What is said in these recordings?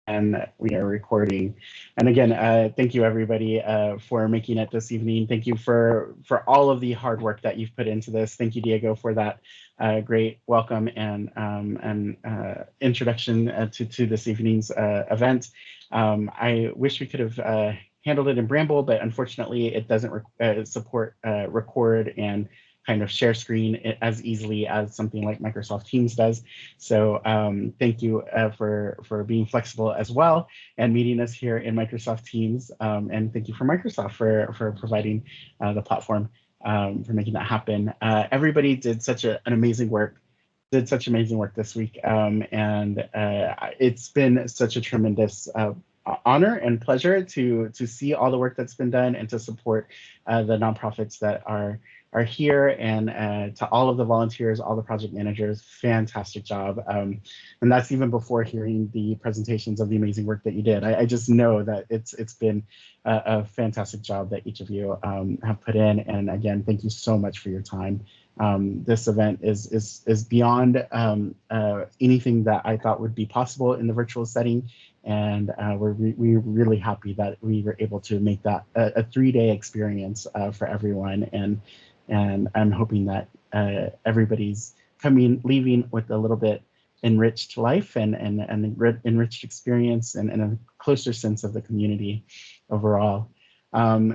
And we are recording. And again, thank you everybody for making it this evening. Thank you for all of the hard work that you've put into this. Thank you, Diego, for that great welcome and introduction to this evening's event. I wish we could have handled it in Bramble, but unfortunately it doesn't support record and kind of share screen as easily as something like Microsoft Teams does. So thank you for being flexible as well and meeting us here in Microsoft Teams. And thank you for Microsoft for providing the platform for making that happen. Everybody did such an amazing work. Did such amazing work this week, and it's been such a tremendous honor and pleasure to see all the work that's been done and to support the nonprofits that are here, and to all of the volunteers, all the project managers, fantastic job. And that's even before hearing the presentations of the amazing work that you did. I just know that it's been a fantastic job that each of you have put in. And again, thank you so much for your time. This event is beyond anything that I thought would be possible in the virtual setting. And we're really happy that we were able to make that a 3-day experience for everyone. And I'm hoping that everybody's leaving with a little bit enriched life and enriched experience and a closer sense of the community overall.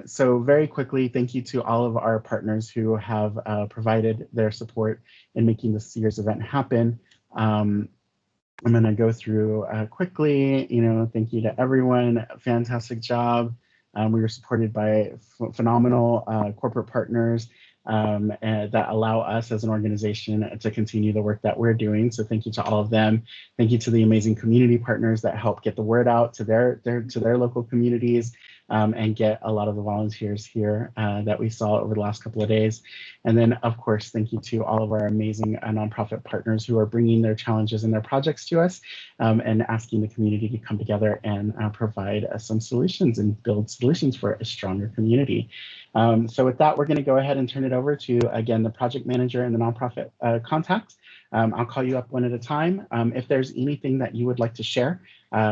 So very quickly, thank you to all of our partners who have provided their support in making this year's event happen. I'm going to go through quickly. Thank you to everyone. Fantastic job. We were supported by phenomenal corporate partners that allow us as an organization to continue the work that we're doing. So thank you to all of them. Thank you to the amazing community partners that help get the word out to their local communities and get a lot of the volunteers here that we saw over the last couple of days. And then, of course, thank you to all of our amazing nonprofit partners who are bringing their challenges and their projects to us and asking the community to come together and provide some solutions and build solutions for a stronger community. So with that, we're going to go ahead and turn it over to, again, the project manager and the nonprofit contact. I'll call you up one at a time. If there's anything that you would like to share,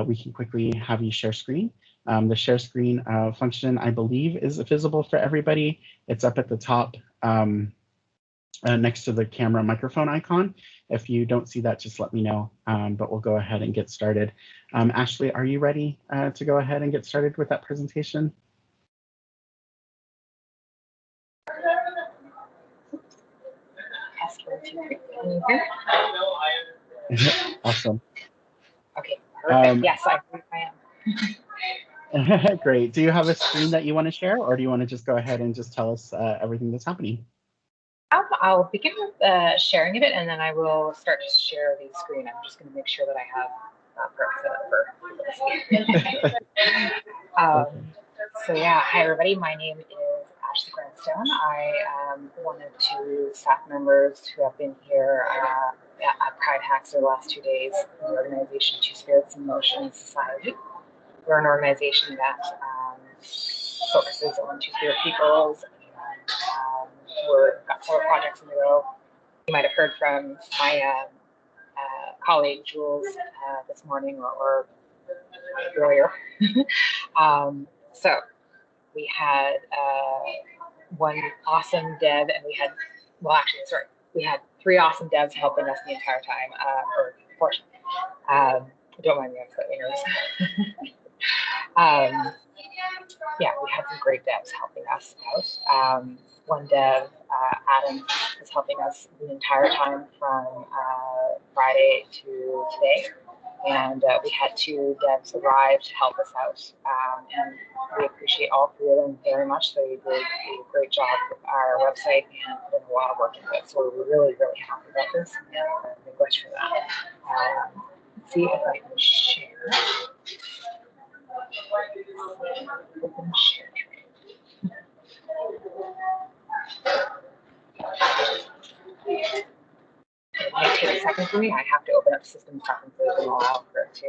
we can quickly have you share screen. The share screen function, I believe, is visible for everybody. It's up at the top next to the camera microphone icon. If you don't see that, just let me know, but we'll go ahead and get started. Ashley, are you ready to go ahead and get started with that presentation? Awesome. Okay, perfect. Yes, I am. Great. Do you have a screen that you want to share, or do you want to just go ahead and just tell us everything that's happening? I'll begin with sharing of it, and then I will start to share the screen. I'm just going to make sure that I have for so yeah, hi everybody. My name is Ashley Grandstone. I am one of 2 staff members who have been here at PrideHacks the last 2 days in the organization Two Spirits in Motion Society. We're an organization that focuses on Two-Spirit peoples. We've got 4 projects in a row. You might have heard from my colleague Jules this morning or earlier. So we had one awesome dev, and we had, well, actually, sorry, we had 3 awesome devs helping us the entire time, or fortunately. Don't mind me, I'm slightly nervous. Yeah, we had some great devs helping us out. One dev, Adam, is helping us the entire time from Friday to today. And we had 2 devs arrive to help us out. And we appreciate all 3 of them very much. They did a great job with our website and put a lot of work into it. So we're really, really happy about this. And thank you much for that. Let's see if I can share. Open share trade. It might take a second for me. I have to open up system preferences and allow for it to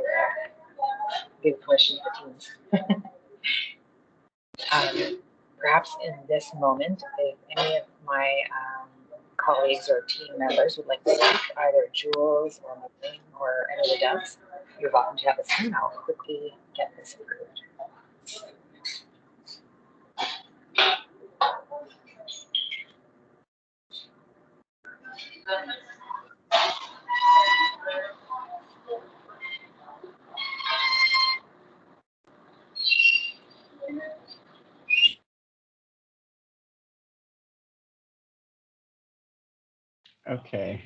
give permission for Teams. Perhaps in this moment, if any of my colleagues or team members would like to speak, either Jules or Maureen or any of the devs, you're welcome to have a seat. I'll quickly get this approved. Okay.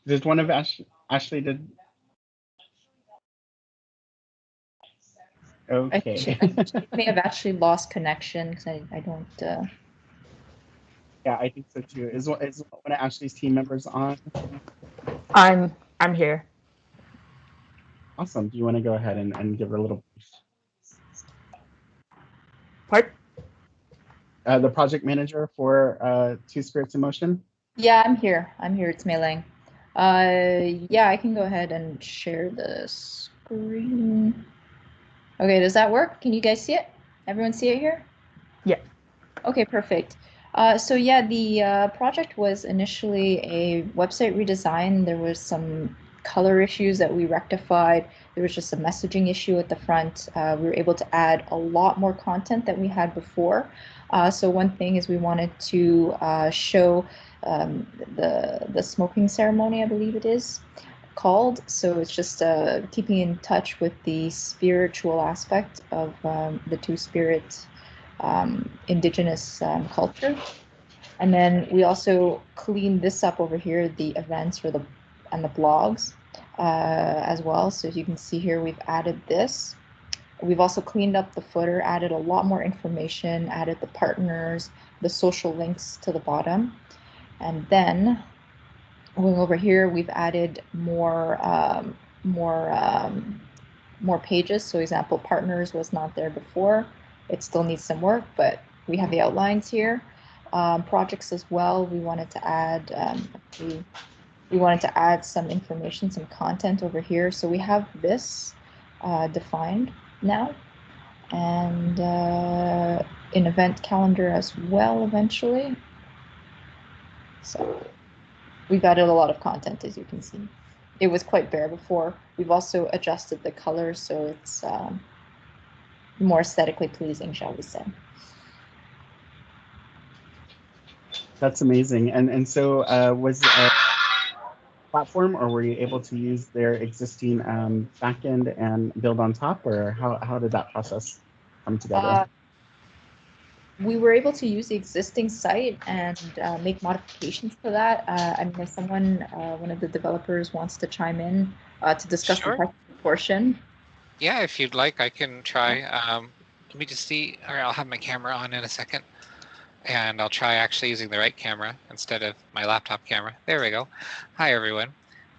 Did one of Ashley did? Okay. She may have actually lost connection because I don't. Yeah, I think so too. Is one of Ashley's team members on? I'm here. Awesome. Do you want to go ahead and give her a little brief? Part? The project manager for Two Spirits in Motion? Yeah, I'm here. It's Mei Ling. Yeah, I can go ahead and share the screen. Okay, does that work? Can you guys see it? Everyone see it here? Yeah. Okay, perfect. So yeah, the project was initially a website redesign. There was some color issues that we rectified. There was just a messaging issue at the front. We were able to add a lot more content than we had before. So one thing is we wanted to show the smoking ceremony, I believe it is called. So it's just keeping in touch with the spiritual aspect of the Two-Spirit indigenous culture. And then we also cleaned this up over here, the events and the blogs as well. So as you can see here, we've added this. We've also cleaned up the footer, added a lot more information, added the partners, the social links to the bottom. And then going over here, we've added more pages. So example, partners was not there before. It still needs some work, but we have the outlines here. Projects as well. We wanted to add we wanted to add some information, some content over here. So we have this defined now, and an event calendar as well eventually. So we've added a lot of content, as you can see. It was quite bare before. We've also adjusted the colors so it's more aesthetically pleasing, shall we say. That's amazing. And so was it a platform, or were you able to use their existing backend and build on top, or how did that process come together? We were able to use the existing site and make modifications to that. I mean, if someone, one of the developers wants to chime in to discuss Sure. the technical portion. Yeah, if you'd like, I can try. Let me just see, or I'll have my camera on in a second. And I'll try actually using the right camera instead of my laptop camera. There we go. Hi, everyone.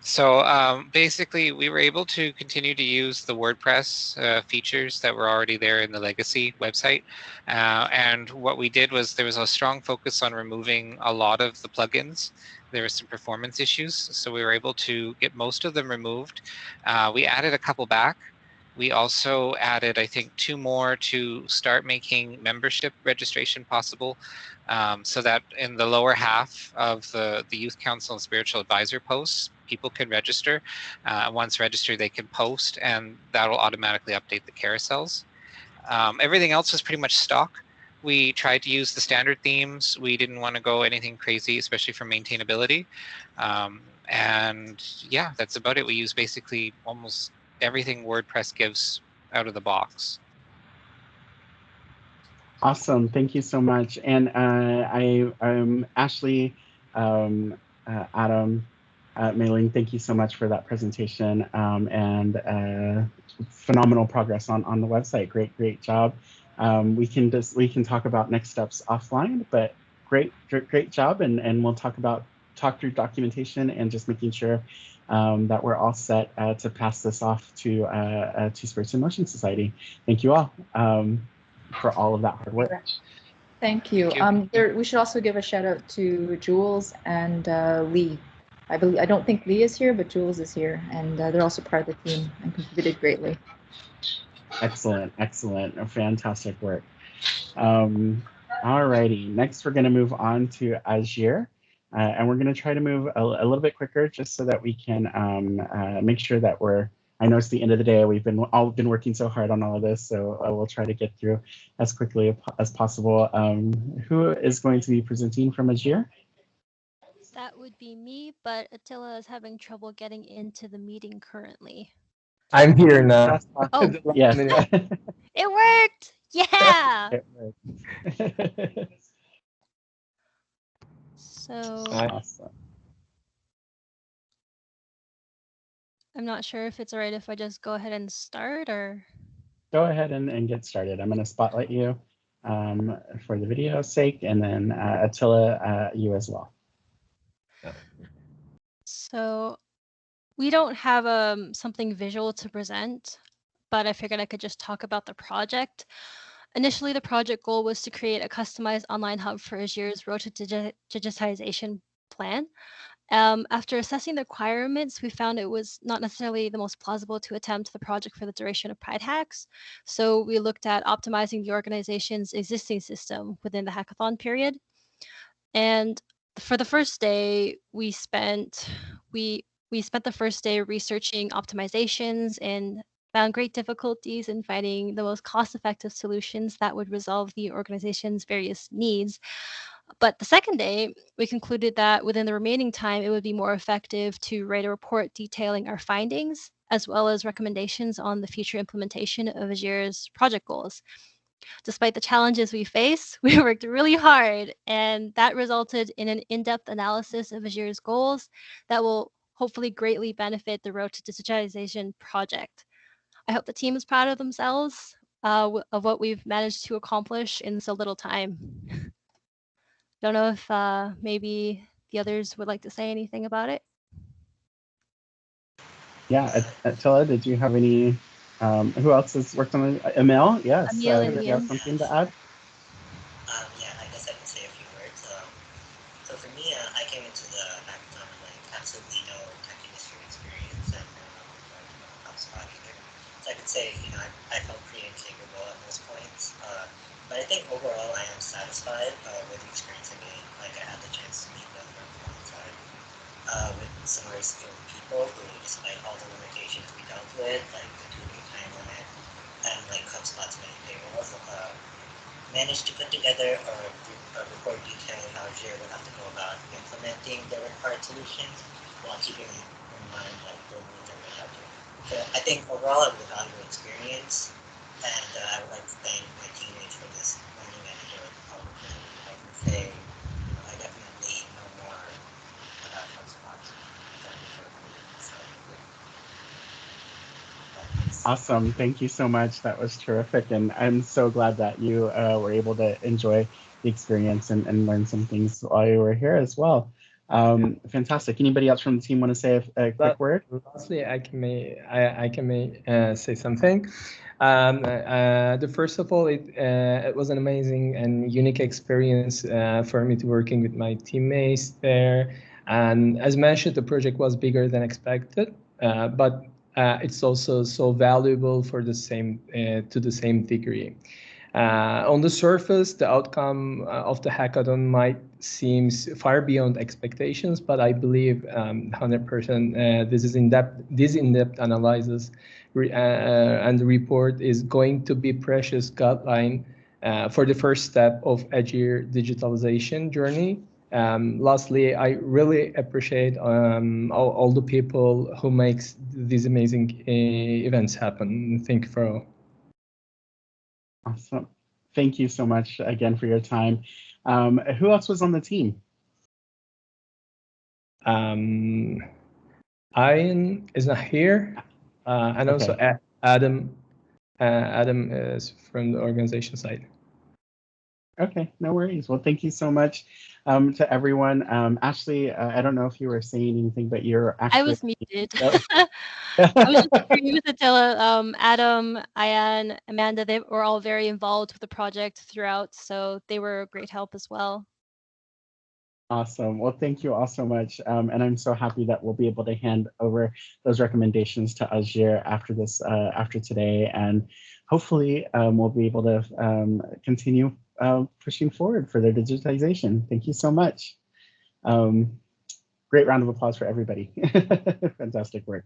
So basically, we were able to continue to use the WordPress features that were already there in the legacy website. And what we did was there was a strong focus on removing a lot of the plugins. There were some performance issues, so we were able to get most of them removed. We added a couple back. We also added, I think, 2 more to start making membership registration possible, so that in the lower half of the Youth Council and Spiritual Advisor posts, people can register. Once registered, they can post, and that'll automatically update the carousels. Everything else was pretty much stock. We tried to use the standard themes. We didn't want to go anything crazy, especially for maintainability. And yeah, that's about it. We use basically almost everything WordPress gives out of the box. Awesome, thank you so much. And Ashley, Adam, Mei Ling, thank you so much for that presentation, and phenomenal progress on the website. Great job. We can talk about next steps offline, but great job, and we'll talk through documentation and just making sure that we're all set to pass this off to Two Spirits in Motion Society. Thank you all for all of that hard work. Thank you. Thank you. We should also give a shout out to Jules and Lee. I don't think Lee is here, but Jules is here, and they're also part of the team and contributed greatly. Excellent, fantastic work. All righty, next we're going to move on to Azir, and we're going to try to move a little bit quicker just so that we can make sure that we're I know it's the end of the day. We've all been working so hard on all of this, so we'll try to get through as quickly as possible. Who is going to be presenting from Azure? That would be me, but Attila is having trouble getting into the meeting currently. I'm here now. Oh. Yes. It worked! Yeah! It worked. So Awesome. I'm not sure if it's all right if I just go ahead and start, or Go ahead and get started. I'm going to spotlight you for the video's sake, and then Attila, you as well. so we don't have something visual to present, but I figured I could just talk about the project. Initially, the project goal was to create a customized online hub for Azure's Road to Digitization plan. After assessing the requirements, we found it was not necessarily the most plausible to attempt the project for the duration of PrideHacks. So we looked at optimizing the organization's existing system within the hackathon period. And for the first day, we spent the first day researching optimizations and found great difficulties in finding the most cost-effective solutions that would resolve the organization's various needs. But the second day, we concluded that within the remaining time, it would be more effective to write a report detailing our findings, as well as recommendations on the future implementation of Azure's project goals. Despite the challenges we face, we worked really hard, and that resulted in an in-depth analysis of Azure's goals that will hopefully greatly benefit the Road to Digitization project. I hope the team is proud of themselves of what we've managed to accomplish in so little time. Don't know if maybe the others would like to say anything about it. Yeah, Attila, did you have any? Who else has worked on it? Emil? Yes. Emil and do you have Ian. something to add? Yeah, I guess I can say a few words. So for me, I came into the hackathon with like absolutely no tech industry experience and HubSpot either. So I could say, I felt pretty incapable at most points. But I think overall I am satisfied with the experience I gained. Like I had the chance to meet them alongside with some very skilled people who, despite all the limitations we dealt with, like the 2-week time limit and like HubSpot's many paywalls, managed to put together a report detailing how Azure would have to go about implementing the required solutions while keeping in mind like the needs that we have to. So I think overall it was a valuable experience, and I would like to thank my teammates for this learning and enjoying opportunity. I can say I definitely know more about HubSpot than before coming. So Awesome. Thank you so much. That was terrific. And I'm so glad that you were able to enjoy the experience and learn some things while you were here as well. Fantastic. Anybody else from the team want to say a quick word? Lastly, I can say something. First of all, it was an amazing and unique experience for me to working with my teammates there. And as mentioned, the project was bigger than expected, but it's also so valuable for the same to the same degree. On the surface, the outcome of the hackathon might seem far beyond expectations, but I believe 100% this in-depth analysis and the report is going to be precious guideline for the first step of Azure digitalization journey. Lastly, I really appreciate all the people who makes these amazing events happen. Thank you for all. Awesome. Thank you so much again for your time. Who else was on the team? Ian is not here, and Okay. also Adam. Adam is from the organization side. Okay, no worries. Well, thank you so much to everyone. Ashley, I don't know if you were saying anything, but you're actually— I was muted. I was just agreeing with Attila. Adam, Ian, Amanda, they were all very involved with the project throughout, so they were a great help as well. Awesome. Well, thank you all so much. And I'm so happy that we'll be able to hand over those recommendations to Azure after this, after today. And hopefully we'll be able to continue pushing forward for their digitization. Thank you so much. great round of applause for everybody. Fantastic work.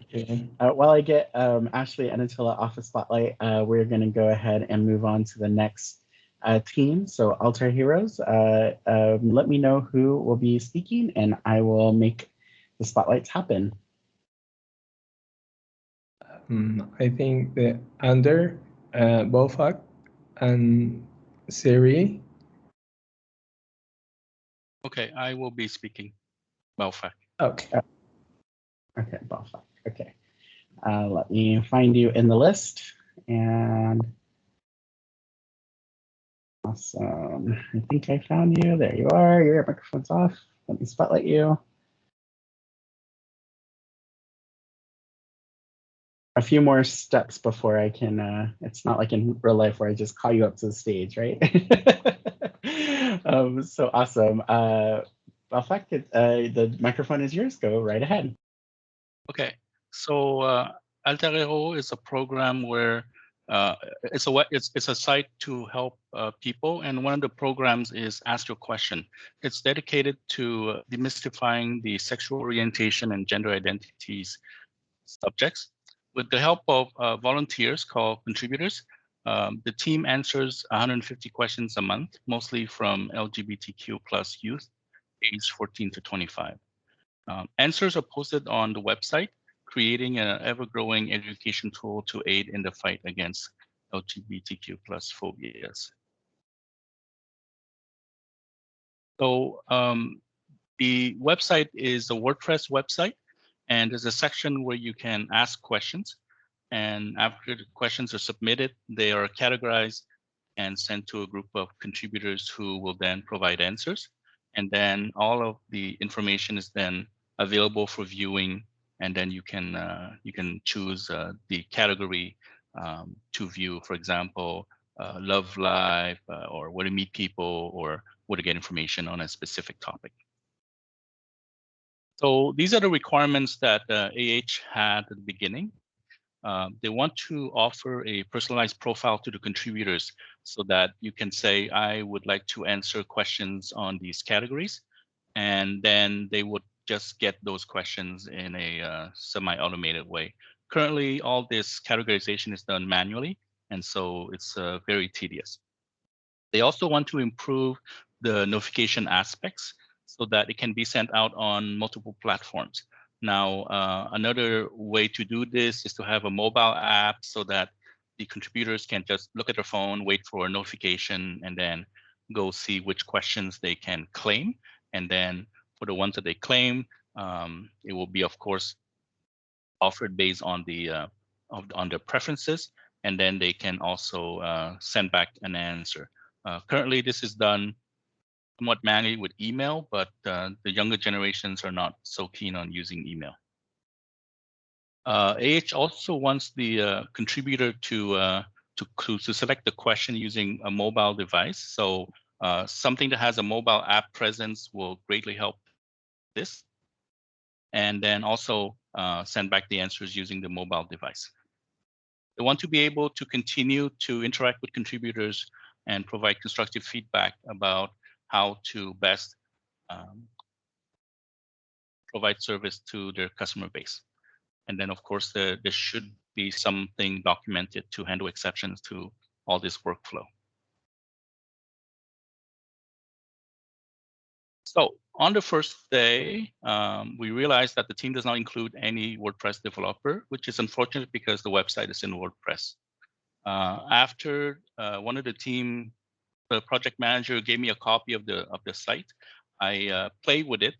While I get Ashley and Attila off the spotlight, we're going to go ahead and move on to the next team. So Altar Heroes, let me know who will be speaking and I will make the spotlights happen. I think the Under, Bofak, and Siri. Okay, I will be speaking. Bofak. Okay. Okay, Bofak. Okay. Let me find you in the list. And awesome. I think I found you. There you are. Your microphone's off. Let me spotlight you. A few more steps before I can, it's not like in real life where I just call you up to the stage, right? So awesome. Bofak, the microphone is yours. Go right ahead. Okay, so Alter Ego is a program where it's a site to help people, and one of the programs is Ask Your Question. It's dedicated to demystifying the sexual orientation and gender identities subjects. With the help of volunteers called contributors, the team answers 150 questions a month, mostly from LGBTQ+ youth, aged 14 to 25. Answers are posted on the website, creating an ever-growing education tool to aid in the fight against LGBTQ+ phobias. So the website is a WordPress website, and there's a section where you can ask questions. And after the questions are submitted, they are categorized and sent to a group of contributors who will then provide answers. And then all of the information is then available for viewing, and then you can choose the category to view. For example, love life, or where to meet people, or where to get information on a specific topic. So these are the requirements that AH had at the beginning. They want to offer a personalized profile to the contributors so that you can say, I would like to answer questions on these categories. And then they would just get those questions in a semi-automated way. Currently, all this categorization is done manually, and so it's very tedious. They also want to improve the notification aspects so that it can be sent out on multiple platforms. Now, another way to do this is to have a mobile app so that the contributors can just look at their phone, wait for a notification, and then go see which questions they can claim. And then for the ones that they claim, it will be, of course, offered based on the on their preferences, and then they can also send back an answer. Currently, this is done somewhat manually with email, but the younger generations are not so keen on using email. AH also wants the contributor to select the question using a mobile device. So something that has a mobile app presence will greatly help this. And then also send back the answers using the mobile device. They want to be able to continue to interact with contributors and provide constructive feedback about how to best provide service to their customer base. And then, of course, there should be something documented to handle exceptions to all this workflow. So on the first day, we realized that the team does not include any WordPress developer, which is unfortunate because the website is in WordPress. After one of the team, the project manager, gave me a copy of the site, I played with it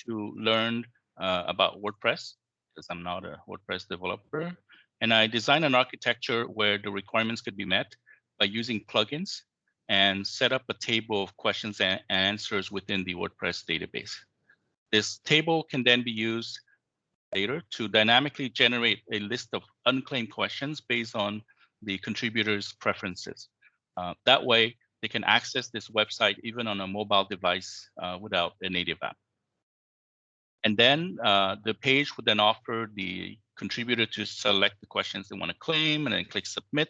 to learn about WordPress, because I'm not a WordPress developer. And I designed an architecture where the requirements could be met by using plugins and set up a table of questions and answers within the WordPress database. This table can then be used later to dynamically generate a list of unclaimed questions based on the contributors' preferences. That way, they can access this website even on a mobile device without a native app. And then the page would then offer the contributor to select the questions they want to claim and then click submit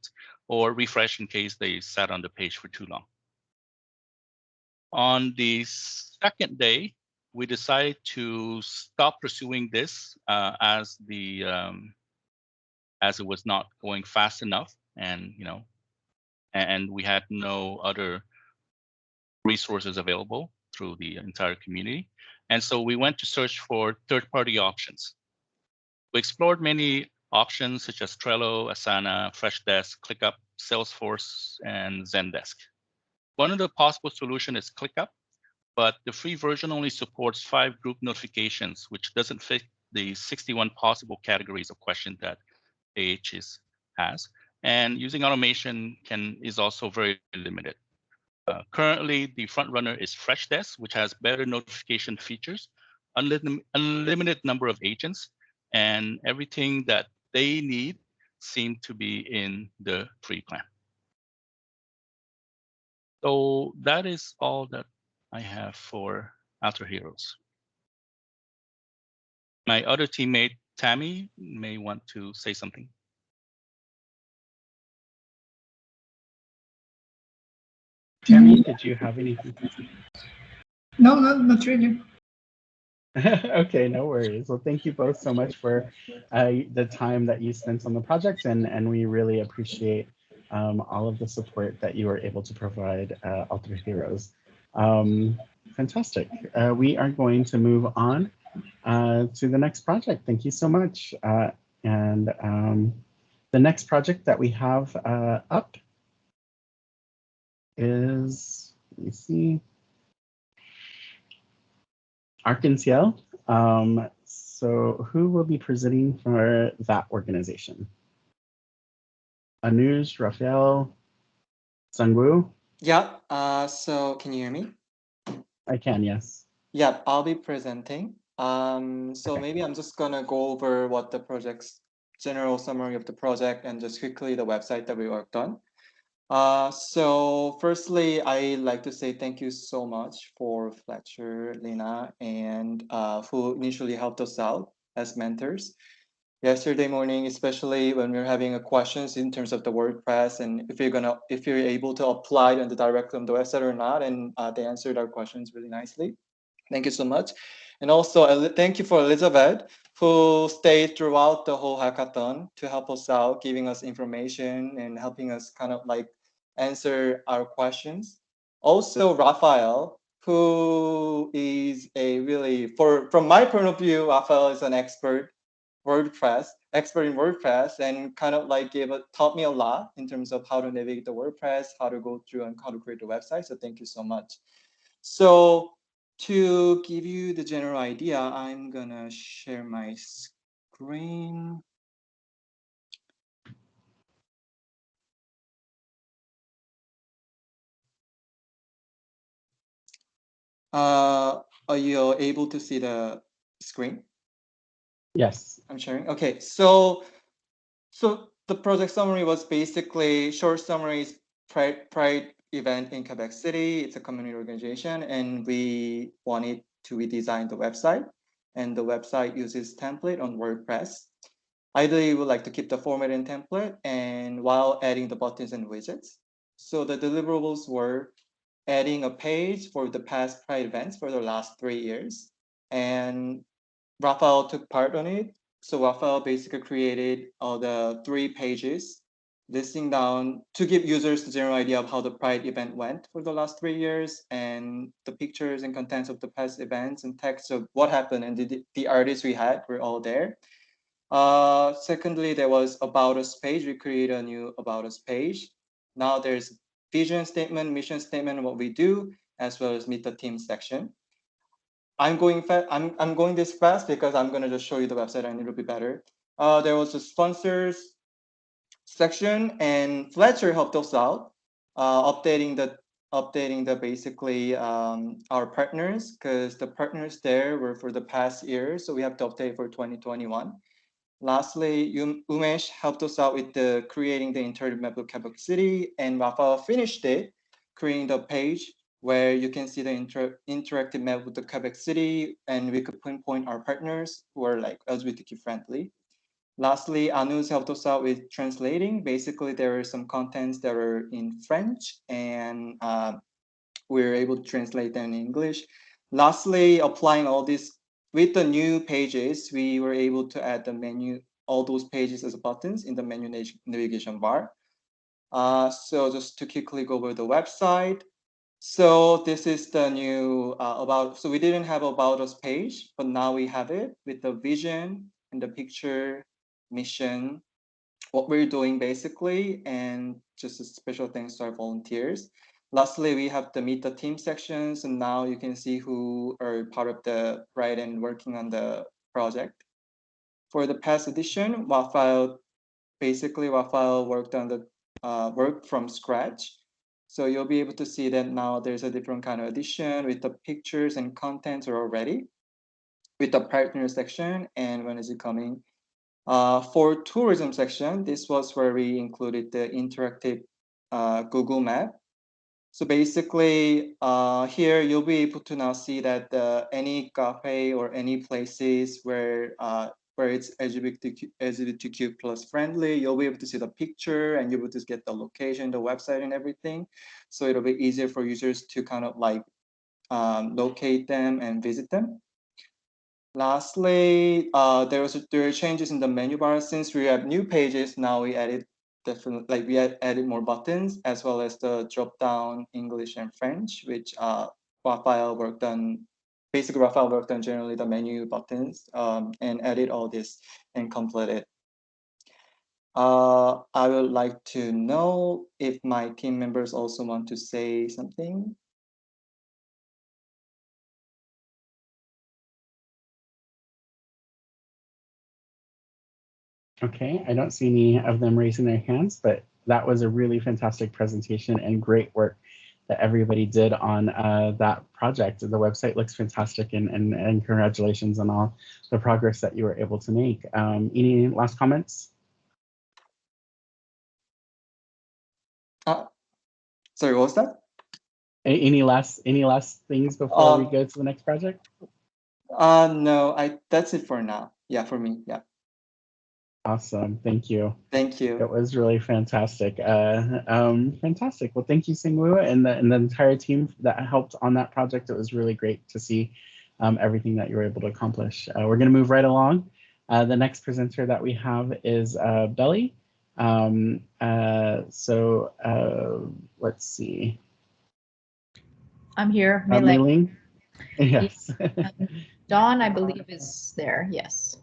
or refresh in case they sat on the page for too long. On the second day, we decided to stop pursuing this as it was not going fast enough, and and we had no other resources available through the entire community. And so we went to search for third-party options. We explored many options such as Trello, Asana, Freshdesk, ClickUp, Salesforce, and Zendesk. One of the possible solutions is ClickUp, but the free version only supports 5 group notifications, which doesn't fit the 61 possible categories of questions that AH has. And using automation is also very limited. Currently, the front runner is Freshdesk, which has better notification features, unlimited number of agents, and everything that they need seem to be in the free plan. So that is all that I have for Outer Heroes. My other teammate, Tammy, may want to say something. Tammy, did you have anything? No, not really. Okay, no worries. Well, thank you both so much for the time that you spent on the project, and we really appreciate all of the support that you were able to provide Alter Heroes. Fantastic. We are going to move on to the next project. Thank you so much. And the next project that we have up is, let me see, Arkansas. So who will be presenting for that organization? Anuj, Rafael, Sangwoo? Yeah, so can you hear me? I can, yes. Yeah, I'll be presenting. So Okay. maybe I'm just gonna go over what the project's general summary of the project and just quickly the website that we worked on. So firstly, I'd like to say thank you so much for Fletcher, Lena, and who initially helped us out as mentors. Yesterday morning, especially when we were having a questions in terms of the WordPress and if you're able to apply it directly on the website or not, and they answered our questions really nicely. Thank you so much. And also thank you for Elizabeth, who stayed throughout the whole hackathon to help us out, giving us information and helping us kind of like answer our questions. Also, Raphael, who is a really, from my point of view, Raphael is an expert in WordPress, and kind of like taught me a lot in terms of how to navigate the WordPress, how to go through and how to create the website. So thank you so much. So to give you the general idea, I'm gonna share my screen. Are you able to see the screen? Yes. I'm sharing. Okay, so the project summary was basically short summaries. Pride event in Quebec City. It's a community organization, and we wanted to redesign the website. And the website uses template on WordPress. Ideally, we would like to keep the format in template and while adding the buttons and widgets. So the deliverables were adding a page for the past Pride events for the last 3 years. And Rafael took part on it. So Rafael basically created the 3 pages listing down to give users the general idea of how the Pride event went for the last 3 years, and the pictures and contents of the past events and text of what happened, and the artists we had were all there. Secondly, there was About Us page. We created a new About Us page. Now there's vision statement, mission statement, what we do, as well as meet the team section. I'm going this fast because I'm gonna just show you the website and it'll be better. There was a sponsors section, and Fletcher helped us out, updating the basically our partners, because the partners there were for the past year, so we have to update for 2021. Lastly, Umesh helped us out with creating the interactive map of Quebec City, and Rafael finished it, creating the page where you can see the interactive map with the Quebec City, and we could pinpoint our partners who are like LGBTQ friendly. Lastly, Anu's helped us out with translating. Basically, there are some contents that are in French, and we were able to translate them in English. Lastly, applying all this with the new pages, we were able to add the menu, all those pages as buttons in the menu navigation bar. So just to quickly go over the website. So this is the new about, so we didn't have about us page, but now we have it with the vision and the picture, mission, what we're doing basically, and just a special thanks to our volunteers. Lastly, we have the meet the team sections, and now you can see who are part of the Pride and working on the project. For the past edition, Waffle worked on the work from scratch. So you'll be able to see that now there's a different kind of edition with the pictures and contents are already with the partner section and when is it coming. For tourism section, this was where we included the interactive Google map. So basically, here you'll be able to now see that any cafe or any places where it's LGBTQ plus friendly, you'll be able to see the picture and you'll be able to get the location, the website, and everything. So it'll be easier for users to kind of like locate them and visit them. Lastly, there are changes in the menu bar. Since we have new pages, now we added added more buttons as well as the drop down English and French, which Raphael worked on. Basically, Raphael worked on generally the menu buttons and added all this and completed. I would like to know if my team members also want to say something. Okay, I don't see any of them raising their hands, but that was a really fantastic presentation and great work that everybody did on that project. The website looks fantastic, and congratulations on all the progress that you were able to make. Any last comments? Sorry, what was that? Any last things before we go to the next project? No, that's it for now. Yeah, for me, yeah. Awesome, thank you. Thank you. It was really fantastic. Fantastic. Well, thank you, Singwoo, and the entire team that helped on that project. It was really great to see everything that you were able to accomplish. We're going to move right along. The next presenter that we have is Belly. Let's see. I'm here. Mei-Ling? Yes. Dawn, I believe, is there. Yes.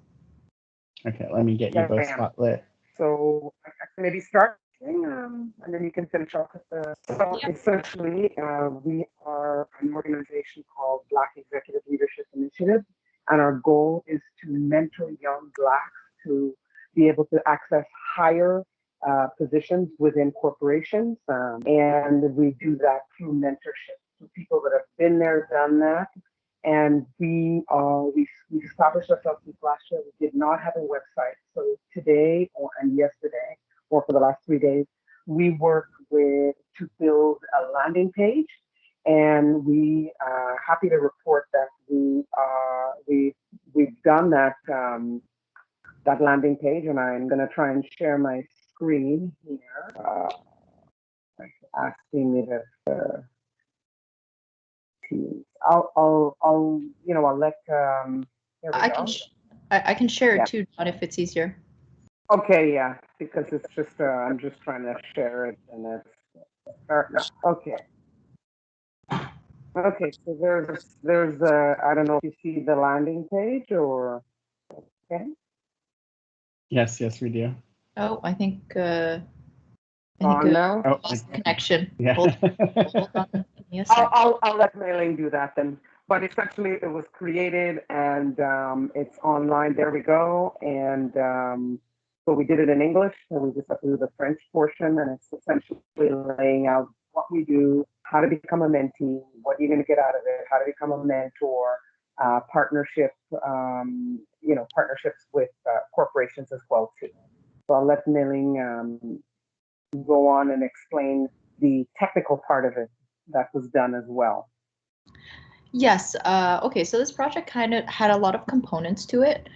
Okay, let me get you both spotlit. So I can maybe start, and then you can finish off with the. So essentially, we are an organization called Black Executive Leadership Initiative, and our goal is to mentor young Blacks to be able to access higher positions within corporations, and we do that through mentorship. So people that have been there, done that. And we established ourselves since last year. We did not have a website. So today and yesterday, or for the last 3 days, we worked to build a landing page. And we are happy to report that we've done that that landing page. And I'm going to try and share my screen here. Asking me to. I'll let. I can share it too, John, if it's easier. Okay, yeah, because it's just I'm just trying to share it, and it's okay. Okay, so there's I don't know if you see the landing page or okay. Yes, we do. Oh, I think now? Lost connection. Yeah. Hold on. Give me a sec. I'll let Mei-Ling do that then. But essentially, it was created and it's online. There we go. And so we did it in English, and we just have to do the French portion, and it's essentially laying out what we do, how to become a mentee, what are you going to get out of it, how to become a mentor, partnerships with corporations as well too. So I'll let Mei-Ling go on and explain the technical part of it that was done as well. Yes. Okay. So this project kind of had a lot of components to it.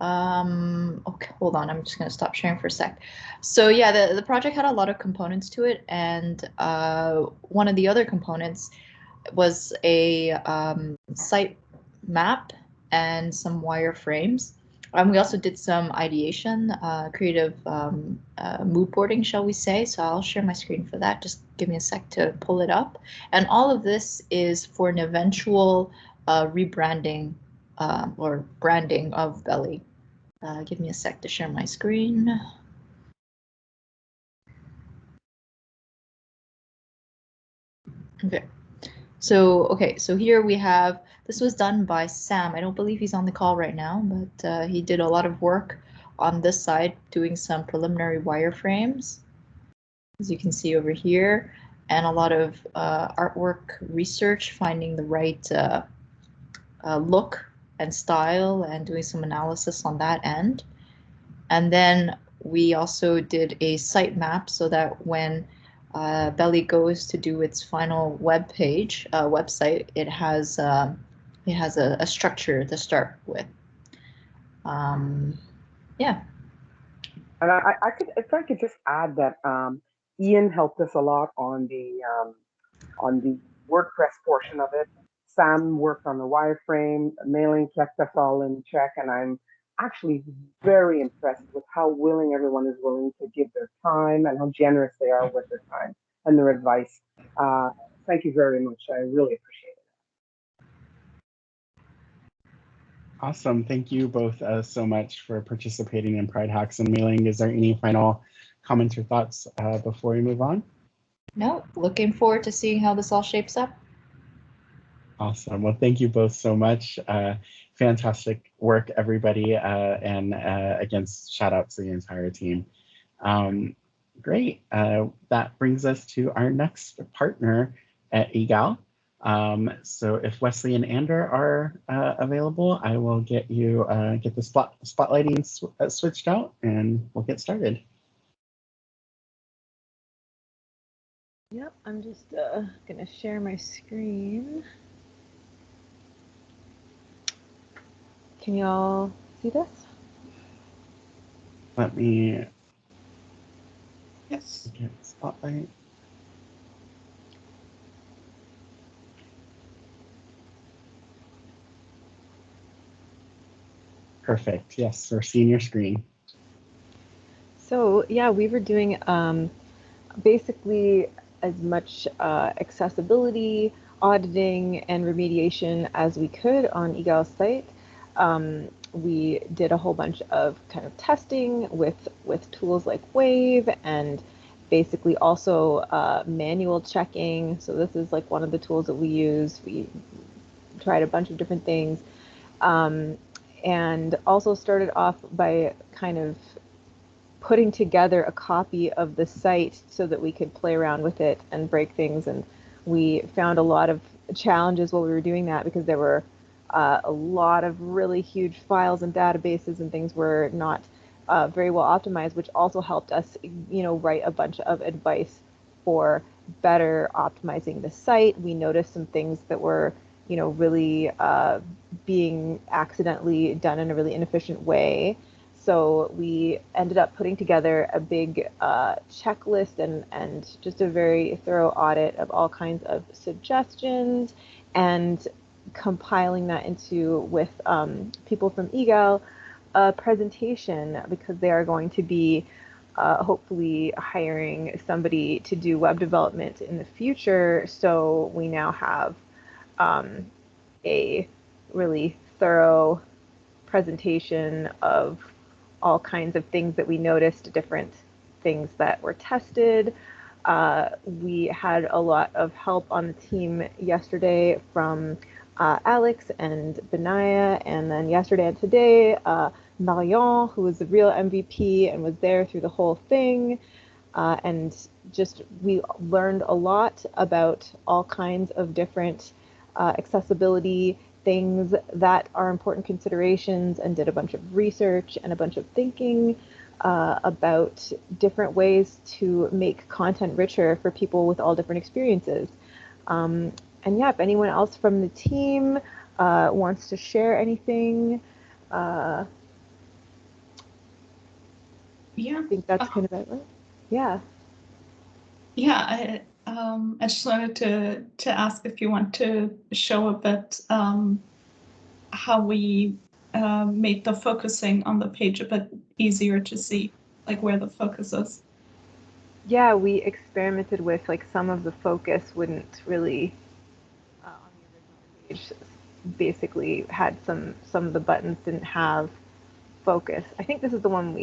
Okay, hold on. I'm just going to stop sharing for a sec. So yeah, the project had a lot of components to it, and one of the other components was a site map and some wireframes. We also did some ideation, creative mood boarding, shall we say. So I'll share my screen for that. Just give me a sec to pull it up. And all of this is for an eventual rebranding or branding of Belly. Give me a sec to share my screen. Okay. So here we have, this was done by Sam. I don't believe he's on the call right now, but he did a lot of work on this side, doing some preliminary wireframes, as you can see over here, and a lot of artwork research, finding the right look and style, and doing some analysis on that end. And then we also did a site map so that when Belly goes to do its final web page website, it has a structure to start with. Yeah. And I could, if I could just add that Ian helped us a lot on the WordPress portion of it. Sam worked on the wireframe, mailing kept us all in check, and I'm actually very impressed with how willing everyone is willing to give their time and how generous they are with their time and their advice. Thank you very much. I really appreciate it. Awesome. Thank you both so much for participating in Pride Hacks and Mailing. Is there any final comments or thoughts before we move on? No, looking forward to seeing how this all shapes up. Awesome. Well, thank you both so much. Fantastic work, everybody. And again, shout out to the entire team. Great. That brings us to our next partner at EGAL. So if Wesley and Ander are available, I will get you get the spotlighting switched out, and we'll get started. Yep, I'm just gonna share my screen. Can y'all see this? Let me Yes. get spotlight. Perfect. Yes, we're seeing your screen. So yeah, we were doing basically as much accessibility, auditing, and remediation as we could on EGAL's site. We did a whole bunch of kind of testing with tools like Wave, and basically also manual checking. So this is like one of the tools that we use. We tried a bunch of different things, and also started off by kind of putting together a copy of the site so that we could play around with it and break things. And we found a lot of challenges while we were doing that, because there were a lot of really huge files and databases, and things were not very well optimized, which also helped us, write a bunch of advice for better optimizing the site. We noticed some things that were, really being accidentally done in a really inefficient way. So we ended up putting together a big checklist and just a very thorough audit of all kinds of suggestions, and compiling that into, with people from EGAL, a presentation, because they are going to be hopefully hiring somebody to do web development in the future. So we now have a really thorough presentation of all kinds of things that we noticed, different things that were tested. We had a lot of help on the team yesterday from Alex and Benaya, and then yesterday and today, Marion, who was the real MVP and was there through the whole thing. And just, we learned a lot about all kinds of different accessibility things that are important considerations, and did a bunch of research and a bunch of thinking about different ways to make content richer for people with all different experiences. And yeah, if anyone else from the team wants to share anything, yeah, I think that's kind of it. Yeah. Yeah, I just wanted to ask if you want to show a bit how we made the focusing on the page a bit easier to see, like where the focus is. Yeah, we experimented with like some of the focus wouldn't really on the original page. Basically, had some of the buttons didn't have focus. I think this is the one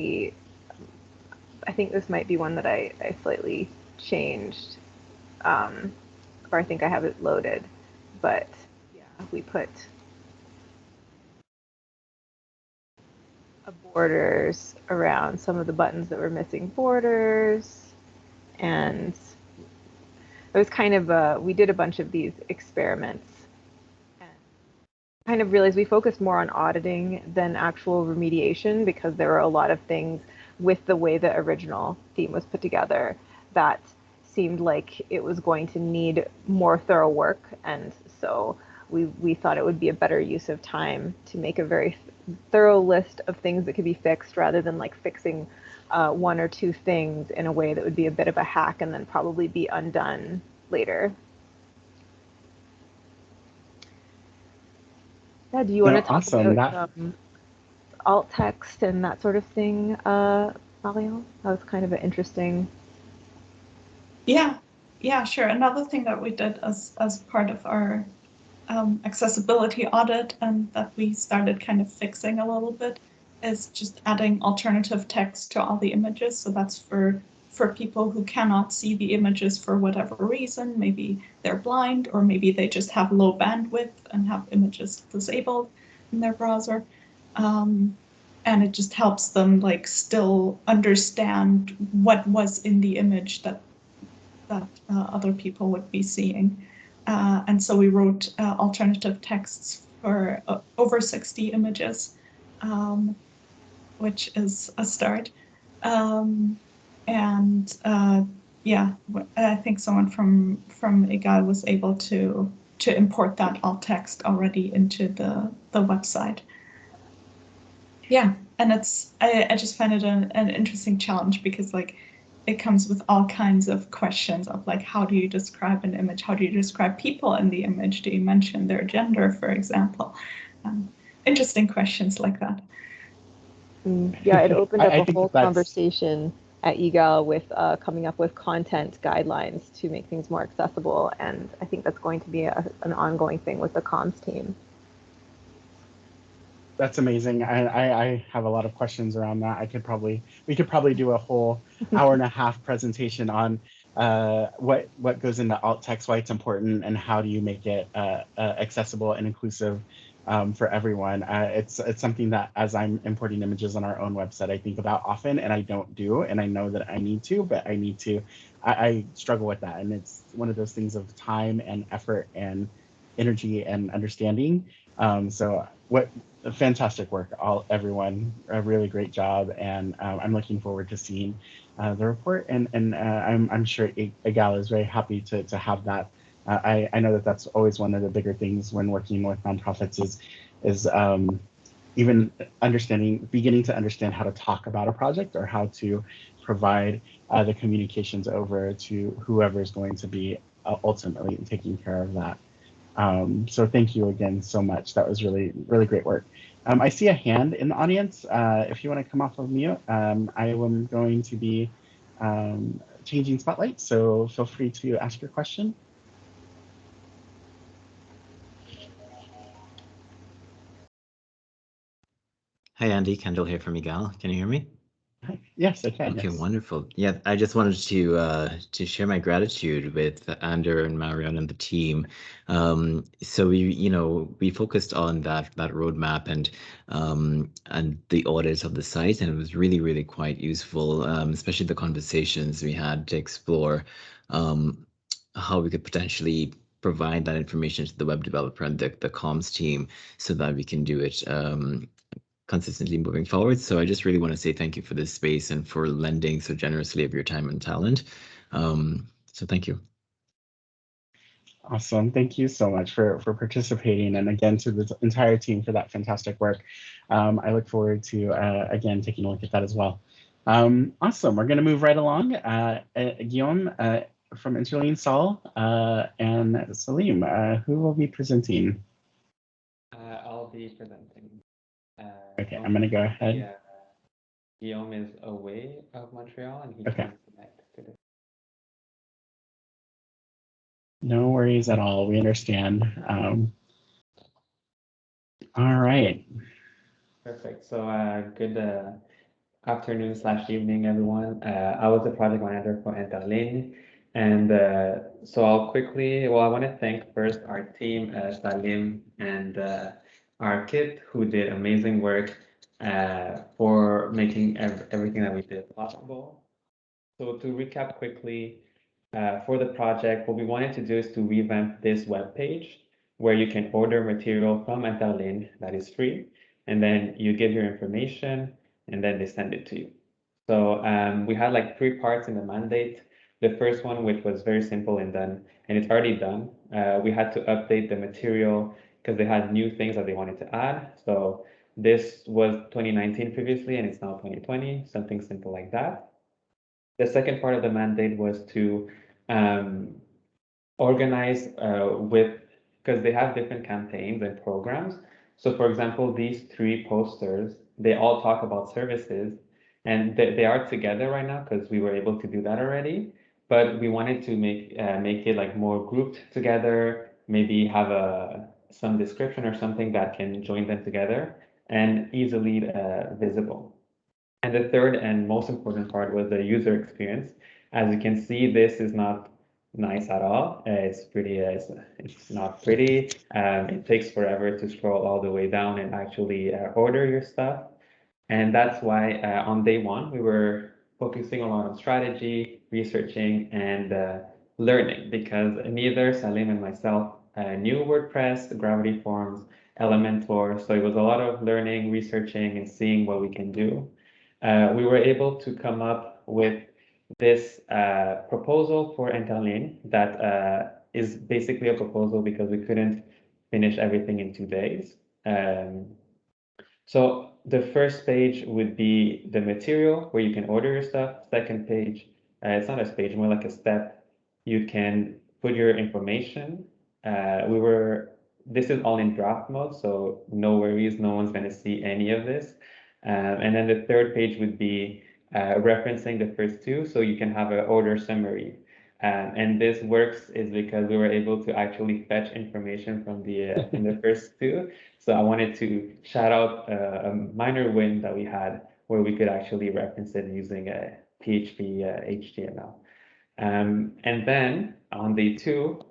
I think this might be one that I slightly changed, or I think I have it loaded. But yeah, we put borders around some of the buttons that were missing borders, and it was kind of we did a bunch of these experiments and kind of realized we focused more on auditing than actual remediation, because there were a lot of things with the way the original theme was put together that seemed like it was going to need more thorough work, and so we thought it would be a better use of time to make a very thorough list of things that could be fixed, rather than like fixing one or two things in a way that would be a bit of a hack and then probably be undone later. Yeah, do you want to talk about alt text and that sort of thing, Mario? That was kind of an interesting. Yeah, sure. Another thing that we did as part of our accessibility audit, and that we started kind of fixing a little bit, is just adding alternative text to all the images. So that's for people who cannot see the images for whatever reason. Maybe they're blind, or maybe they just have low bandwidth and have images disabled in their browser. And it just helps them like still understand what was in the image that other people would be seeing. And so we wrote alternative texts for over 60 images, which is a start. Yeah, I think someone from IGAL was able to import that alt text already into the website. Yeah, and I just find it an interesting challenge, because like it comes with all kinds of questions of like, how do you describe an image? How do you describe people in the image? Do you mention their gender, for example? Interesting questions like that. Yeah, it opened up a whole conversation at EGAL with coming up with content guidelines to make things more accessible, and I think that's going to be an ongoing thing with the comms team. That's amazing. I have a lot of questions around that. We could probably do a whole hour-and-a-half presentation on what goes into alt text, why it's important, and how do you make it accessible and inclusive for everyone. It's something that, as I'm importing images on our own website, I think about often, and I don't do, and I know that I need to, but I struggle with that, and it's one of those things of time and effort and energy and understanding. So fantastic work, everyone, a really great job, and I'm looking forward to seeing the report, and I'm sure IGAL is very happy to have that. I know that that's always one of the bigger things when working with nonprofits is even beginning to understand how to talk about a project, or how to provide the communications over to whoever is going to be ultimately taking care of that. So thank you again so much. That was really, really great work. I see a hand in the audience. If you want to come off of mute, I am going to be changing spotlight, so feel free to ask your question. Hi, Andy. Kendall here from EGAL. Can you hear me? Yes, I can. Okay, yes. Wonderful. Yeah, I just wanted to share my gratitude with Ander and Marion and the team. So we focused on that roadmap and the audit of the site, and it was really, really quite useful, especially the conversations we had to explore how we could potentially provide that information to the web developer and the comms team, so that we can do it consistently moving forward. So I just really want to say thank you for this space and for lending so generously of your time and talent. So thank you. Awesome. Thank you so much for participating, and again to the entire team for that fantastic work. I look forward to again taking a look at that as well. Awesome. We're going to move right along. Guillaume, from Interlane, Saul and Salim. Who will be presenting? I'll be presenting. Okay, I'm going to go ahead. Yeah, Guillaume is away of Montreal and he Okay. can't connect to this. No worries at all. We understand. All right. Perfect. So good afternoon / evening, everyone. I was the project manager for Interlane. And so I'll quickly, well, I want to thank first our team, Salim and our kit, who did amazing work for making everything that we did possible. So to recap quickly, for the project, what we wanted to do is to revamp this web page where you can order material from Interlane that is free, and then you give your information, and then they send it to you. So we had like 3 parts in the mandate. The first one, which was very simple and done, and it's already done. We had to update the material because they had new things that they wanted to add. So this was 2019 previously, and it's now 2020, something simple like that. The second part of the mandate was to organize with, because they have different campaigns and programs. So for example, these 3 posters, they all talk about services and they are together right now because we were able to do that already. But we wanted to make it like more grouped together, maybe have some description or something that can join them together and easily visible. And the third and most important part was the user experience. As you can see, this is not nice at all. It's pretty, it's not pretty. It takes forever to scroll all the way down and actually order your stuff. And that's why on day 1, we were focusing a lot on strategy, researching, and learning, because neither Salim and myself knew WordPress, Gravity Forms, Elementor. So it was a lot of learning, researching, and seeing what we can do. We were able to come up with this proposal for Interlane that is basically a proposal because we couldn't finish everything in 2 days. So the first page would be the material where you can order your stuff. Second page, it's not a page, more like a step. You can put your information. This is all in draft mode, so no worries, no one's going to see any of this. And then the third page would be referencing the first 2, so you can have an order summary. And this works is because we were able to actually fetch information from the first 2. So I wanted to shout out a minor win that we had where we could actually reference it using a PHP HTML. And then on day 2,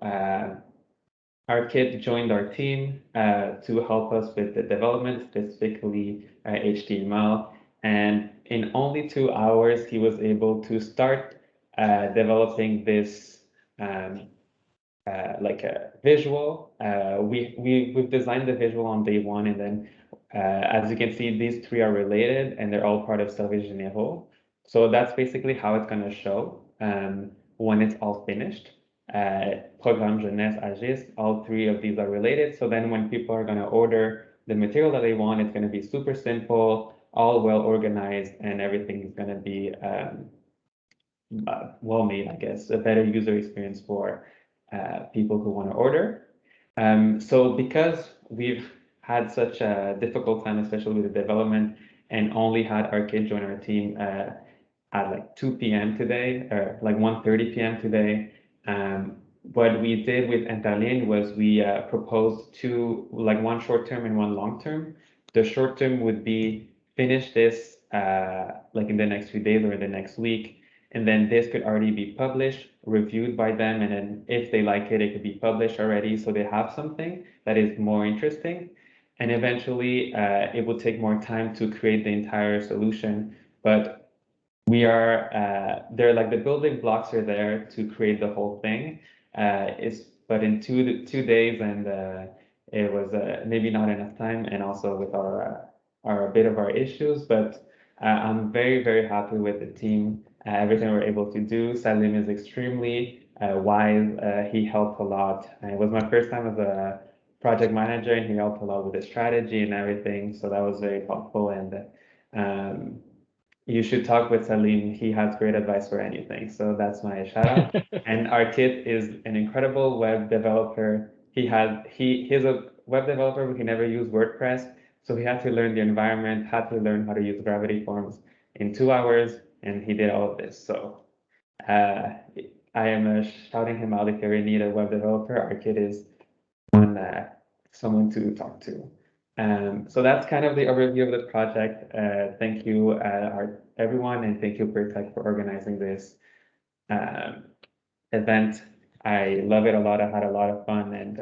our kid joined our team to help us with the development, specifically HTML. And in only 2 hours, he was able to start developing this like a visual. We've designed the visual on day 1, and then as you can see, these 3 are related and they're all part of Service Généraux. So that's basically how it's going to show when it's all finished. Programme Jeunesse Agis, all 3 of these are related. So then when people are going to order the material that they want, it's going to be super simple, all well organized, and everything is going to be well made, I guess, a better user experience for people who want to order. So because we've had such a difficult time, especially with the development, and only had our kid join our team at like 2 p.m. today, or like 1:30 p.m. today, what we did with Interlane was we proposed 2, like 1 short term and 1 long term. The short term would be finish this like in the next few days or in the next week. And then this could already be published, reviewed by them. And then if they like it, it could be published already. So they have something that is more interesting. And eventually it will take more time to create the entire solution. But we are, they're like the building blocks are there to create the whole thing. But in two days, and it was maybe not enough time. And also with our bit of our issues, but I'm very, very happy with the team. Everything we're able to do. Salim is extremely wise. He helped a lot. It was my first time as a project manager, and he helped a lot with the strategy and everything. So that was very helpful. And you should talk with Salim. He has great advice for anything. So that's my shout out. And our kid is an incredible web developer. He's a web developer, but he never used WordPress. So he had to learn the environment, had to learn how to use Gravity Forms in 2 hours, and he did all of this. So I am shouting him out if you ever need a web developer. Our kid is someone to talk to. So that's kind of the overview of the project. Thank you, everyone, and thank you, QueerTech, for organizing this event. I love it a lot. I had a lot of fun, and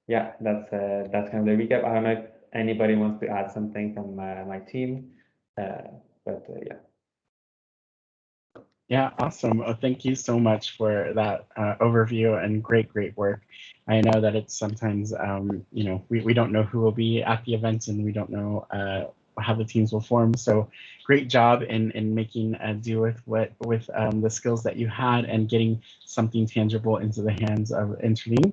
yeah, that's kind of the recap. I don't know if anybody wants to add something from my team, but yeah. Yeah, awesome. Thank you so much for that overview and great work. I know that it's sometimes, we don't know who will be at the event and we don't know how the teams will form. So great job in making do with the skills that you had and getting something tangible into the hands of Intervene.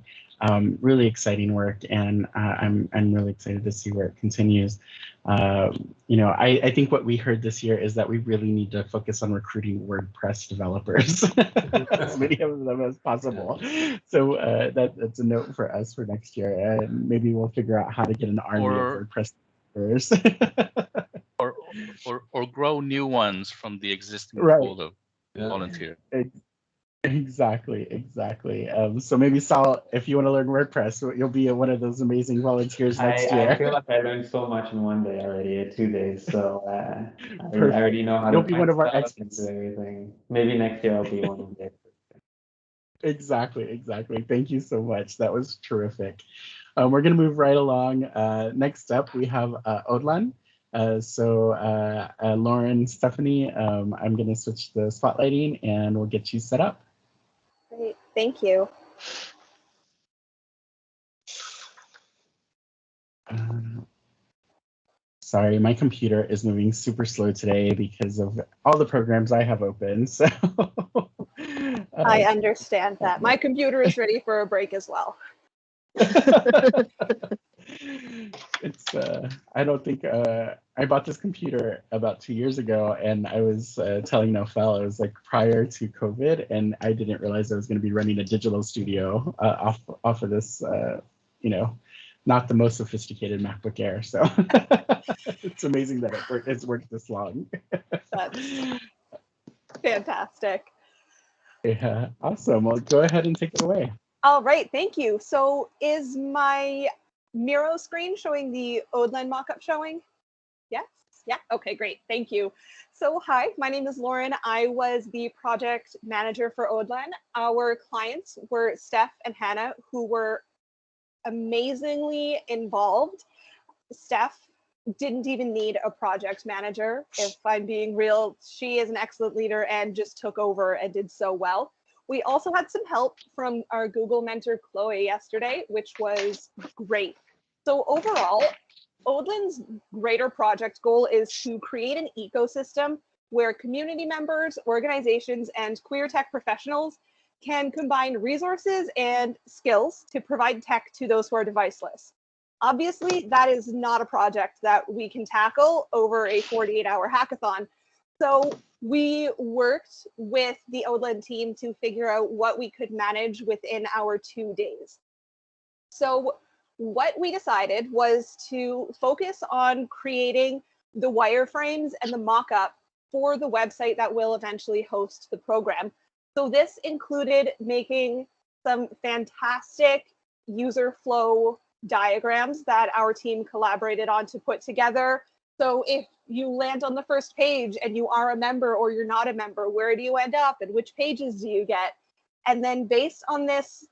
Really exciting work, and I'm really excited to see where it continues. I think what we heard this year is that we really need to focus on recruiting WordPress developers, as many of them as possible. So that's a note for us for next year. Maybe we'll figure out how to get an army of WordPress developers. or grow new ones from the existing pool of volunteers. Exactly. So maybe Sal, if you want to learn WordPress, you'll be one of those amazing volunteers next year. I feel like I learned so much in one day already, 2 days. So I already know how You'll to be one of our experts. do everything. Maybe next year I'll be one of the experts. Exactly. Thank you so much. That was terrific. We're going to move right along. Next up, we have Odlan. Lauren, Stephanie, I'm going to switch the spotlighting and we'll get you set up. Great, thank you. Sorry, my computer is moving super slow today because of all the programs I have open. So I understand that. My computer is ready for a break as well. It's I don't think I bought this computer about 2 years ago, and I was telling Nofel it was like prior to COVID, and I didn't realize I was going to be running a digital studio off of this not the most sophisticated MacBook Air. So it's amazing that it's worked this long. That's fantastic. Yeah, awesome. Well, go ahead and take it away. All right, thank you. So is my Miro screen showing the Odlan mockup showing? Yes? Yeah, okay, great, thank you. So hi, my name is Lauren. I was the project manager for Odlan. Our clients were Steph and Hannah, who were amazingly involved. Steph didn't even need a project manager. If I'm being real, she is an excellent leader and just took over and did so well. We also had some help from our Google mentor, Chloe, yesterday, which was great. So overall, Odlan's greater project goal is to create an ecosystem where community members, organizations, and queer tech professionals can combine resources and skills to provide tech to those who are deviceless. Obviously, that is not a project that we can tackle over a 48-hour hackathon. So we worked with the Odlan team to figure out what we could manage within our 2 days. So what we decided was to focus on creating the wireframes and the mock-up for the website that will eventually host the program. So this included making some fantastic user flow diagrams that our team collaborated on to put together. So if you land on the first page and you are a member or you're not a member, where do you end up and which pages do you get? And then based on this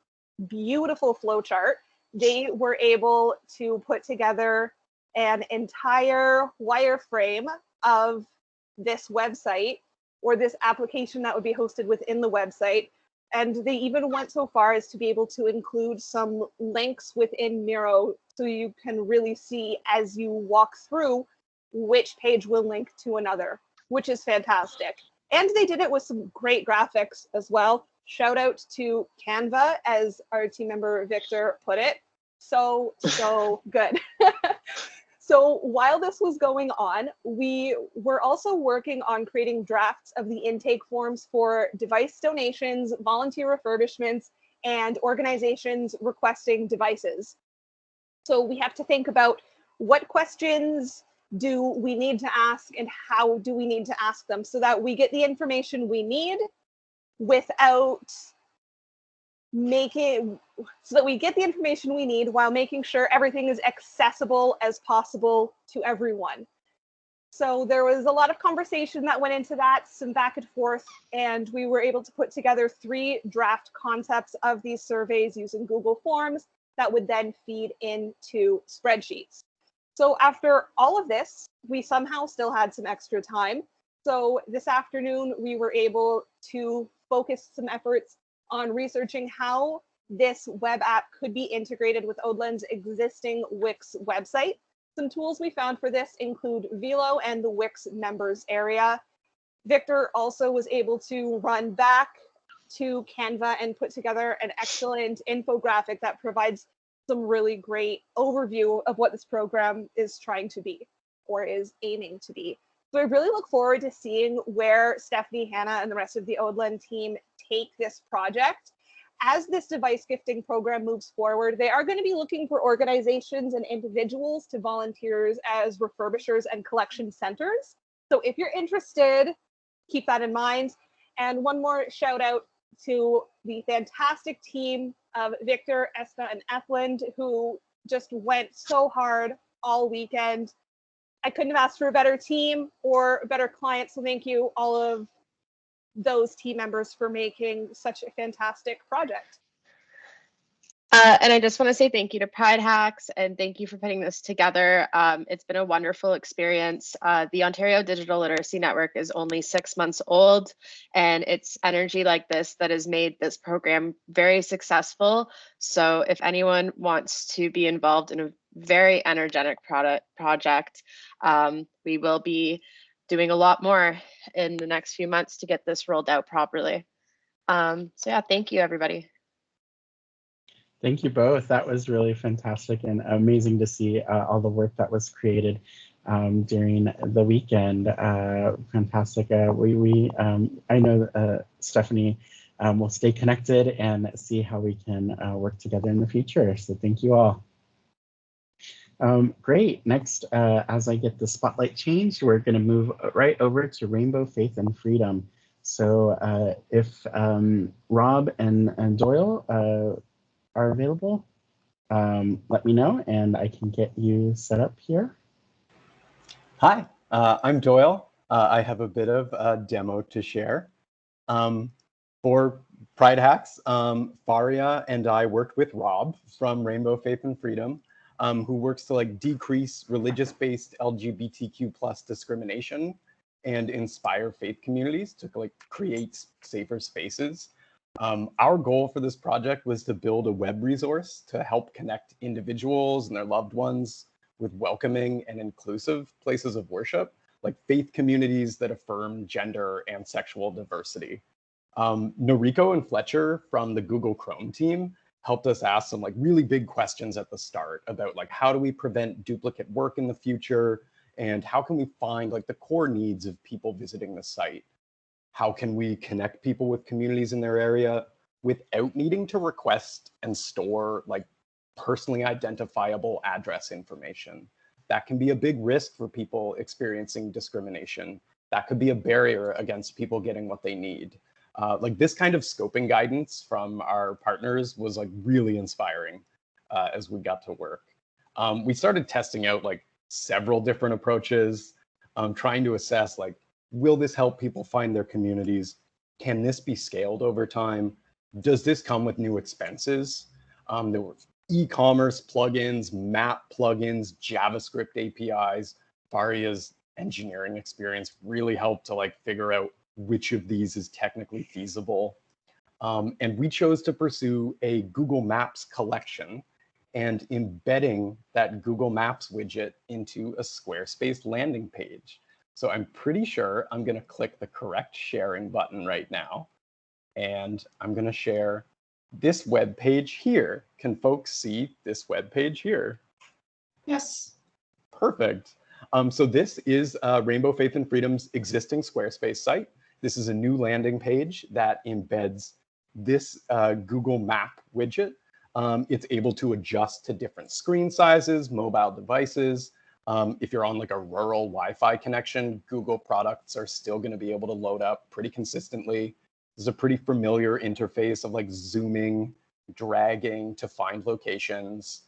beautiful flowchart, they were able to put together an entire wireframe of this website or this application that would be hosted within the website. And they even went so far as to be able to include some links within Miro so you can really see as you walk through which page will link to another, which is fantastic. And they did it with some great graphics as well. Shout out to Canva, as our team member Victor put it. So good. So while this was going on, we were also working on creating drafts of the intake forms for device donations, volunteer refurbishments, and organizations requesting devices. So we have to think about what questions do we need to ask and how do we need to ask them so that we get the information we need without so that we get the information we need while making sure everything is accessible as possible to everyone. So there was a lot of conversation that went into that, some back and forth, and we were able to put together 3 draft concepts of these surveys using Google Forms that would then feed into spreadsheets. So after all of this, we somehow still had some extra time. So this afternoon, we were able to focus some efforts on researching how this web app could be integrated with Odlin's existing Wix website. Some tools we found for this include Velo and the Wix members area. Victor also was able to run back to Canva and put together an excellent infographic that provides some really great overview of what this program is trying to be or is aiming to be. So I really look forward to seeing where Stephanie, Hannah, and the rest of the Odlin team take this project. As this device gifting program moves forward, they are going to be looking for organizations and individuals to volunteer as refurbishers and collection centers. So if you're interested, keep that in mind. And one more shout out to the fantastic team of Victor, Espa, and Ethland, who just went so hard all weekend. I couldn't have asked for a better team or a better client, so thank you all of those team members for making such a fantastic project. And I just want to say thank you to PrideHacks and thank you for putting this together. It's been a wonderful experience. The Ontario Digital Literacy Network is only 6 months old, and it's energy like this that has made this program very successful. So if anyone wants to be involved in a very energetic project, we will be doing a lot more in the next few months to get this rolled out properly. So yeah, thank you, everybody. Thank you both. That was really fantastic and amazing to see all the work that was created during the weekend. Fantastic. I know Stephanie will stay connected and see how we can work together in the future. So thank you all. Great. Next, as I get the spotlight changed, we're going to move right over to Rainbow Faith and Freedom. So if Rob and Doyle are available, let me know and I can get you set up here. Hi, I'm Doyle. I have a bit of a demo to share. For PrideHacks, Faria and I worked with Rob from Rainbow Faith and Freedom, who works to decrease religious-based LGBTQ+ discrimination and inspire faith communities to create safer spaces. Our goal for this project was to build a web resource to help connect individuals and their loved ones with welcoming and inclusive places of worship, like faith communities that affirm gender and sexual diversity. Noriko and Fletcher from the Google Chrome team helped us ask some really big questions at the start about how do we prevent duplicate work in the future, and how can we find the core needs of people visiting the site? How can we connect people with communities in their area without needing to request and store personally identifiable address information? That can be a big risk for people experiencing discrimination. That could be a barrier against people getting what they need. This kind of scoping guidance from our partners was really inspiring as we got to work. We started testing out several different approaches, trying to assess will this help people find their communities? Can this be scaled over time? Does this come with new expenses? There were e-commerce plugins, map plugins, JavaScript APIs. Faria's engineering experience really helped to figure out which of these is technically feasible. And we chose to pursue a Google Maps collection and embedding that Google Maps widget into a Squarespace landing page. So I'm pretty sure I'm going to click the correct sharing button right now. And I'm going to share this web page here. Can folks see this web page here? Yes. Perfect. So this is Rainbow Faith and Freedom's existing Squarespace site. This is a new landing page that embeds this Google Map widget. It's able to adjust to different screen sizes, mobile devices. If you're on like a rural Wi-Fi connection, Google products are still going to be able to load up pretty consistently. There's a pretty familiar interface of like zooming, dragging to find locations.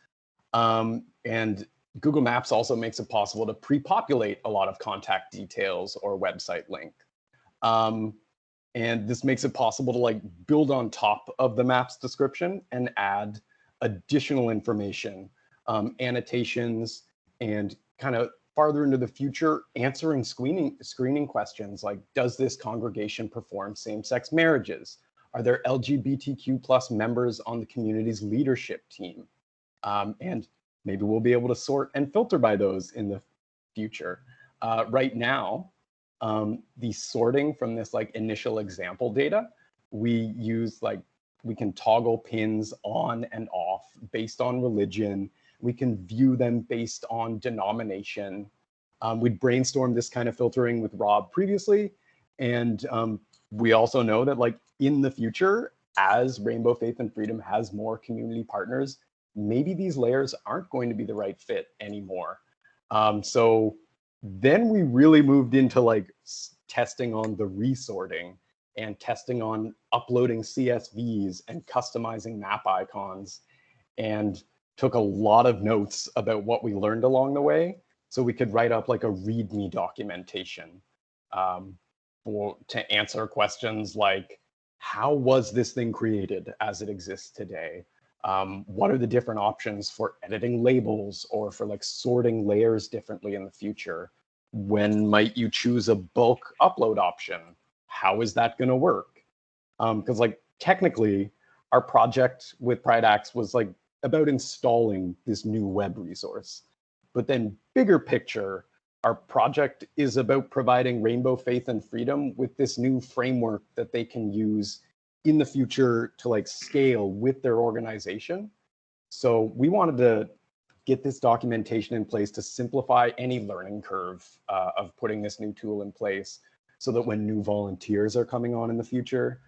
And Google Maps also makes it possible to pre-populate a lot of contact details or website link. And this makes it possible to like build on top of the map's description and add additional information, annotations, and kind of farther into the future, answering screening questions like, does this congregation perform same-sex marriages? Are there LGBTQ plus members on the community's leadership team? And maybe we'll be able to sort and filter by those in the future. Right now, the sorting from this like initial example data, we use like, we can toggle pins on and off based on religion. We can view them based on denomination. We'd brainstormed this kind of filtering with Rob previously. And we also know that like in the future, as Rainbow Faith and Freedom has more community partners, maybe these layers aren't going to be the right fit anymore. So then we really moved into like testing on the resorting and testing on uploading CSVs and customizing map icons, and took a lot of notes about what we learned along the way so we could write up like a README documentation to answer questions like, how was this thing created as it exists today? What are the different options for editing labels or for like sorting layers differently in the future? When might you choose a bulk upload option? How is that going to work? Because like technically our project with PrideHacks was like about installing this new web resource. But then bigger picture, our project is about providing Rainbow Faith and Freedom with this new framework that they can use in the future to like scale with their organization. So we wanted to get this documentation in place to simplify any learning curve of putting this new tool in place, so that when new volunteers are coming on in the future,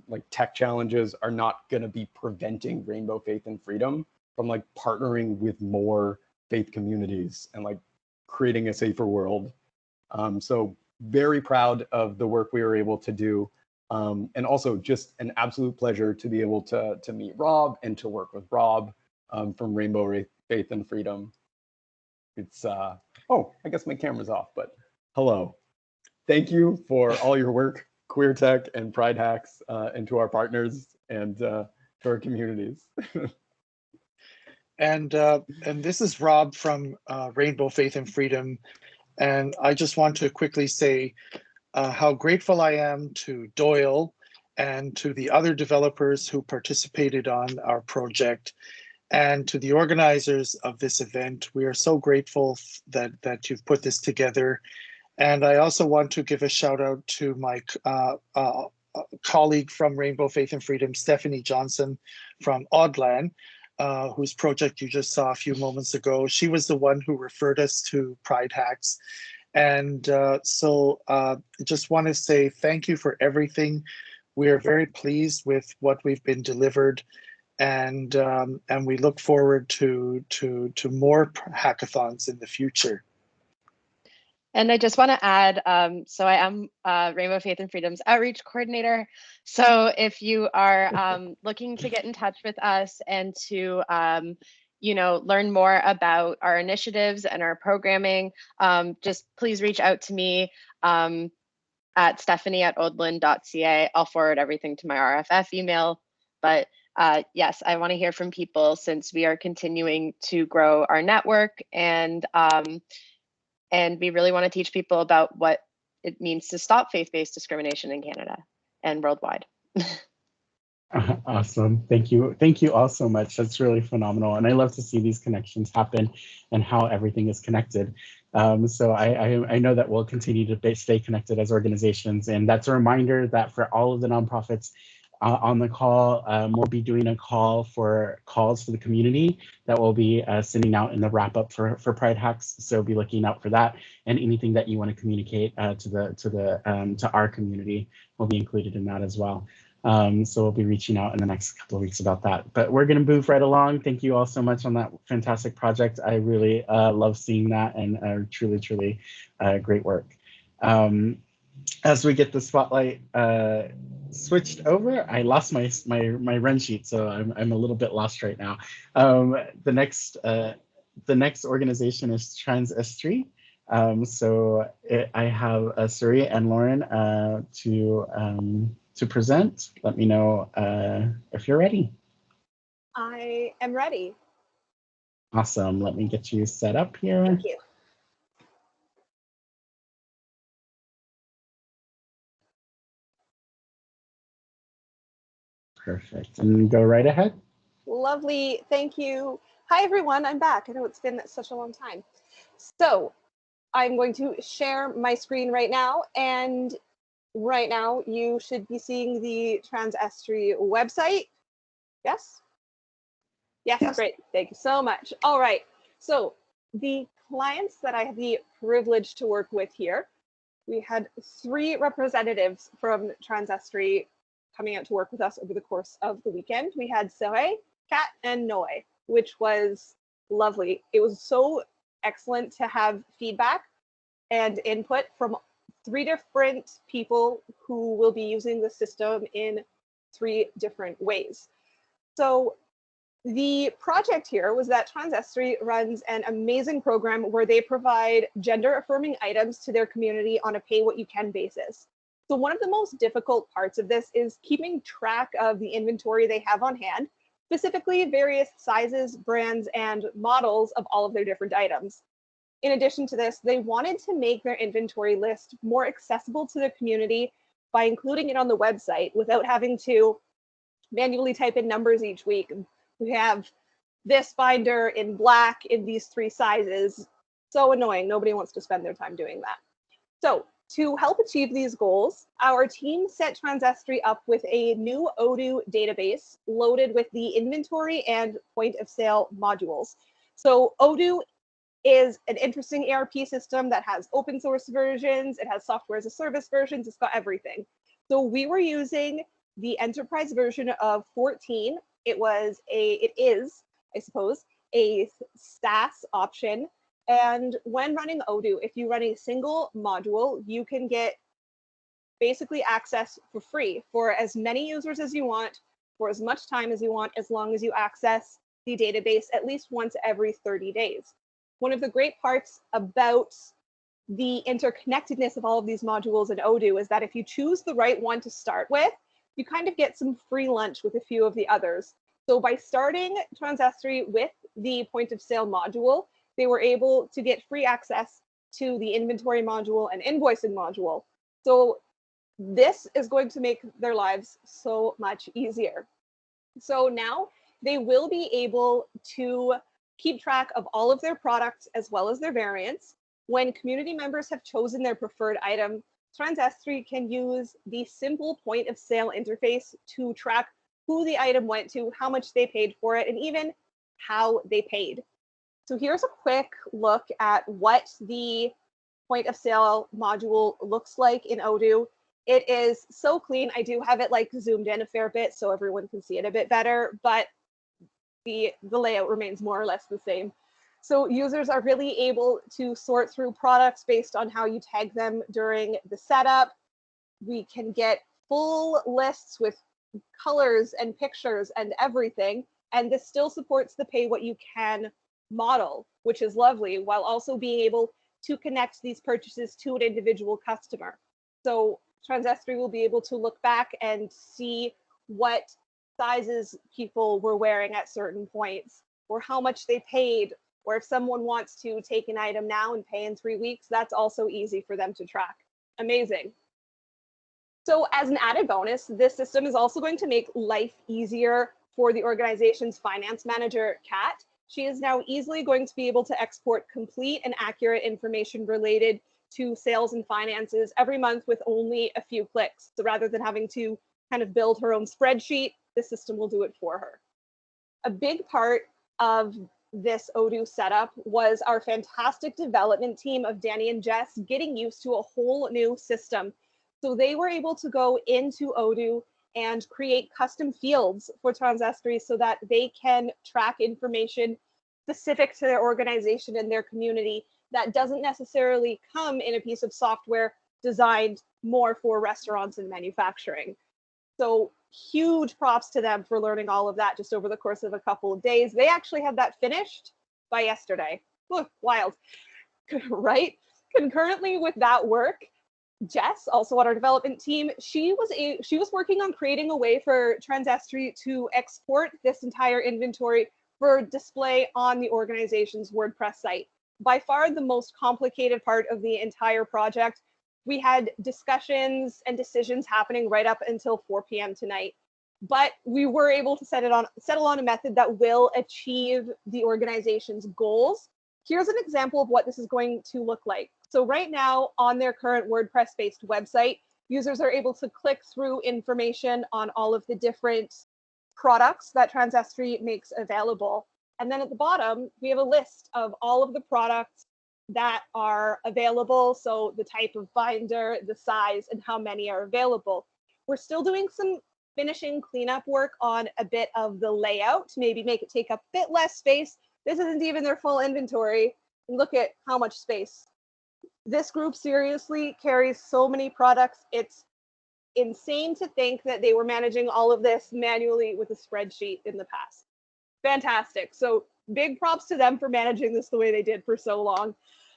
like tech challenges are not going to be preventing Rainbow Faith and Freedom from like partnering with more faith communities and like creating a safer world. So very proud of the work we were able to do. And also just an absolute pleasure to be able to meet Rob and to work with Rob from Rainbow Faith and Freedom. It's, oh, I guess my camera's off, but hello. Thank you for all your work, QueerTech and PrideHacks, and to our partners and to our communities. And this is Rob from Rainbow Faith and Freedom. And I just want to quickly say how grateful I am to Doyle and to the other developers who participated on our project, and to the organizers of this event. We are so grateful that you've put this together. And I also want to give a shout out to my colleague from Rainbow Faith and Freedom, Stephanie Johnson from Audlan, whose project you just saw a few moments ago. She was the one who referred us to PrideHacks. And so just want to say thank you for everything. We are very pleased with what we've been delivered, and we look forward to more hackathons in the future. And I just want to add, so I am Rainbow Faith and Freedom's outreach coordinator. So if you are looking to get in touch with us and to learn more about our initiatives and our programming, just please reach out to me at stephanie@odlin.ca. I'll forward everything to my RFF email. But yes, I want to hear from people, since we are continuing to grow our network, and we really want to teach people about what it means to stop faith-based discrimination in Canada and worldwide. Awesome. Thank you. Thank you all so much. That's really phenomenal. And I love to see these connections happen and how everything is connected. So I know that we'll continue to stay connected as organizations. And that's a reminder that for all of the nonprofits on the call. We'll be doing a call for calls to the community that we'll be sending out in the wrap up for Pride Hacks. So be looking out for that, and anything that you want to communicate to our community will be included in that as well. So we'll be reaching out in the next couple of weeks about that. But we're going to move right along. Thank you all so much on that fantastic project. I really love seeing that, and truly, truly great work. As we get the spotlight switched over, I lost my run sheet, so I'm a little bit lost right now. The next organization is Trans S3. I have Suri and Lauren to present. Let me know if you're ready. I am ready. Awesome. Let me get you set up here. Thank you. Perfect. And go right ahead. Lovely. Thank you. Hi, everyone. I'm back. I know it's been such a long time. So I'm going to share my screen right now. And right now, you should be seeing the Trans S3 website. Yes? Yes, great. Thank you so much. All right. So the clients that I had the privilege to work with here, we had 3 representatives from Trans S3 coming out to work with us over the course of the weekend. We had Sohe, Kat, and Noi, which was lovely. It was so excellent to have feedback and input from 3 different people who will be using the system in 3 different ways. So the project here was that Trans S3 runs an amazing program where they provide gender-affirming items to their community on a pay-what-you-can basis. So one of the most difficult parts of this is keeping track of the inventory they have on hand, specifically various sizes, brands, and models of all of their different items. In addition to this, they wanted to make their inventory list more accessible to the community by including it on the website without having to manually type in numbers each week. We have this binder in black in these 3 sizes. So annoying. Nobody wants to spend their time doing that. So to help achieve these goals, our team set Trans S3 up with a new Odoo database loaded with the inventory and point of sale modules. So Odoo is an interesting ERP system that has open source versions, it has software as a service versions, it's got everything. So we were using the enterprise version of 14. It is, I suppose, a SaaS option. And when running Odoo, if you run a single module, you can get basically access for free for as many users as you want, for as much time as you want, as long as you access the database at least once every 30 days. One of the great parts about the interconnectedness of all of these modules in Odoo is that if you choose the right one to start with, you kind of get some free lunch with a few of the others. So by starting Trans S3 with the point of sale module, they were able to get free access to the inventory module and invoicing module. So this is going to make their lives so much easier. So now they will be able to keep track of all of their products as well as their variants. When community members have chosen their preferred item, Trans S3 can use the simple point of sale interface to track who the item went to, how much they paid for it, and even how they paid. So here's a quick look at what the point of sale module looks like in Odoo. It is so clean. I do have it like zoomed in a fair bit so everyone can see it a bit better, but the layout remains more or less the same. So users are really able to sort through products based on how you tag them during the setup. We can get full lists with colors and pictures and everything. And this still supports the pay what you can model, which is lovely, while also being able to connect these purchases to an individual customer. So Trans S3 will be able to look back and see what sizes people were wearing at certain points, or how much they paid, or if someone wants to take an item now and pay in 3 weeks, that's also easy for them to track. Amazing. So as an added bonus, this system is also going to make life easier for the organization's finance manager, Kat. She is now easily going to be able to export complete and accurate information related to sales and finances every month with only a few clicks. So rather than having to kind of build her own spreadsheet, the system will do it for her. A big part of this Odoo setup was our fantastic development team of Danny and Jess getting used to a whole new system. So they were able to go into Odoo and create custom fields for Transestry so that they can track information specific to their organization and their community that doesn't necessarily come in a piece of software designed more for restaurants and manufacturing. So huge props to them for learning all of that just over the course of a couple of days. They actually had that finished by yesterday. Look, wild, right? Concurrently with that work, Jess, also on our development team, she was working on creating a way for Transestry to export this entire inventory for display on the organization's WordPress site. By far the most complicated part of the entire project. We had discussions and decisions happening right up until 4 p.m. tonight, but we were able to settle on a method that will achieve the organization's goals. Here's an example of what this is going to look like. So right now on their current WordPress-based website, users are able to click through information on all of the different products that Transestry makes available. And then at the bottom, we have a list of all of the products that are available. So the type of binder, the size, and how many are available. We're still doing some finishing cleanup work on a bit of the layout to maybe make it take up a bit less space. This isn't even their full inventory. Look at how much space. This group seriously carries so many products. It's insane to think that they were managing all of this manually with a spreadsheet in the past. Fantastic. So big props to them for managing this the way they did for so long.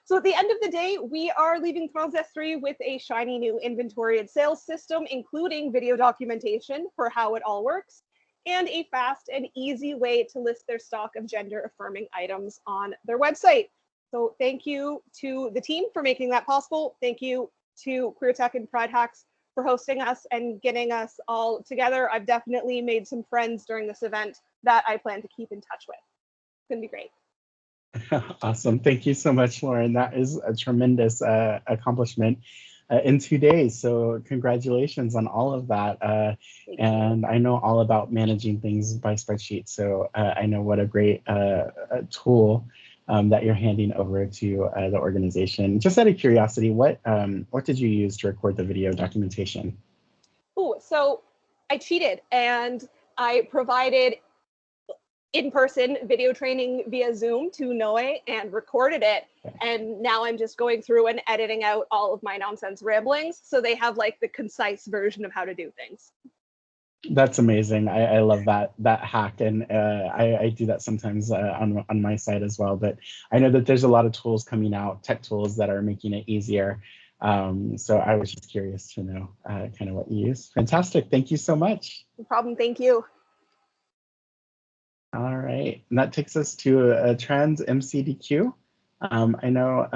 So at the end of the day, we are leaving Transestry with a shiny new inventory and sales system, including video documentation for how it all works, and a fast and easy way to list their stock of gender-affirming items on their website. So thank you to the team for making that possible. Thank you to QueerTech and PrideHacks for hosting us and getting us all together. I've definitely made some friends during this event that I plan to keep in touch with. It's gonna be great. Awesome. Thank you so much, Lauren. That is a tremendous accomplishment in 2 days. So congratulations on all of that. And I know all about managing things by spreadsheet. So I know what a great tool that you're handing over to the organization. Just out of curiosity, what did you use to record the video documentation? Oh, so I cheated and I provided in-person video training via Zoom to Noe and recorded it. And now I'm just going through and editing out all of my nonsense ramblings. So they have like the concise version of how to do things. That's amazing. I love that hack, and I do that sometimes on my side as well. But I know that there's a lot of tools coming out, tech tools that are making it easier. So I was just curious to know kind of what you use. Fantastic. Thank you so much. No problem. Thank you. All right, and that takes us to a Trans MCDQ. I know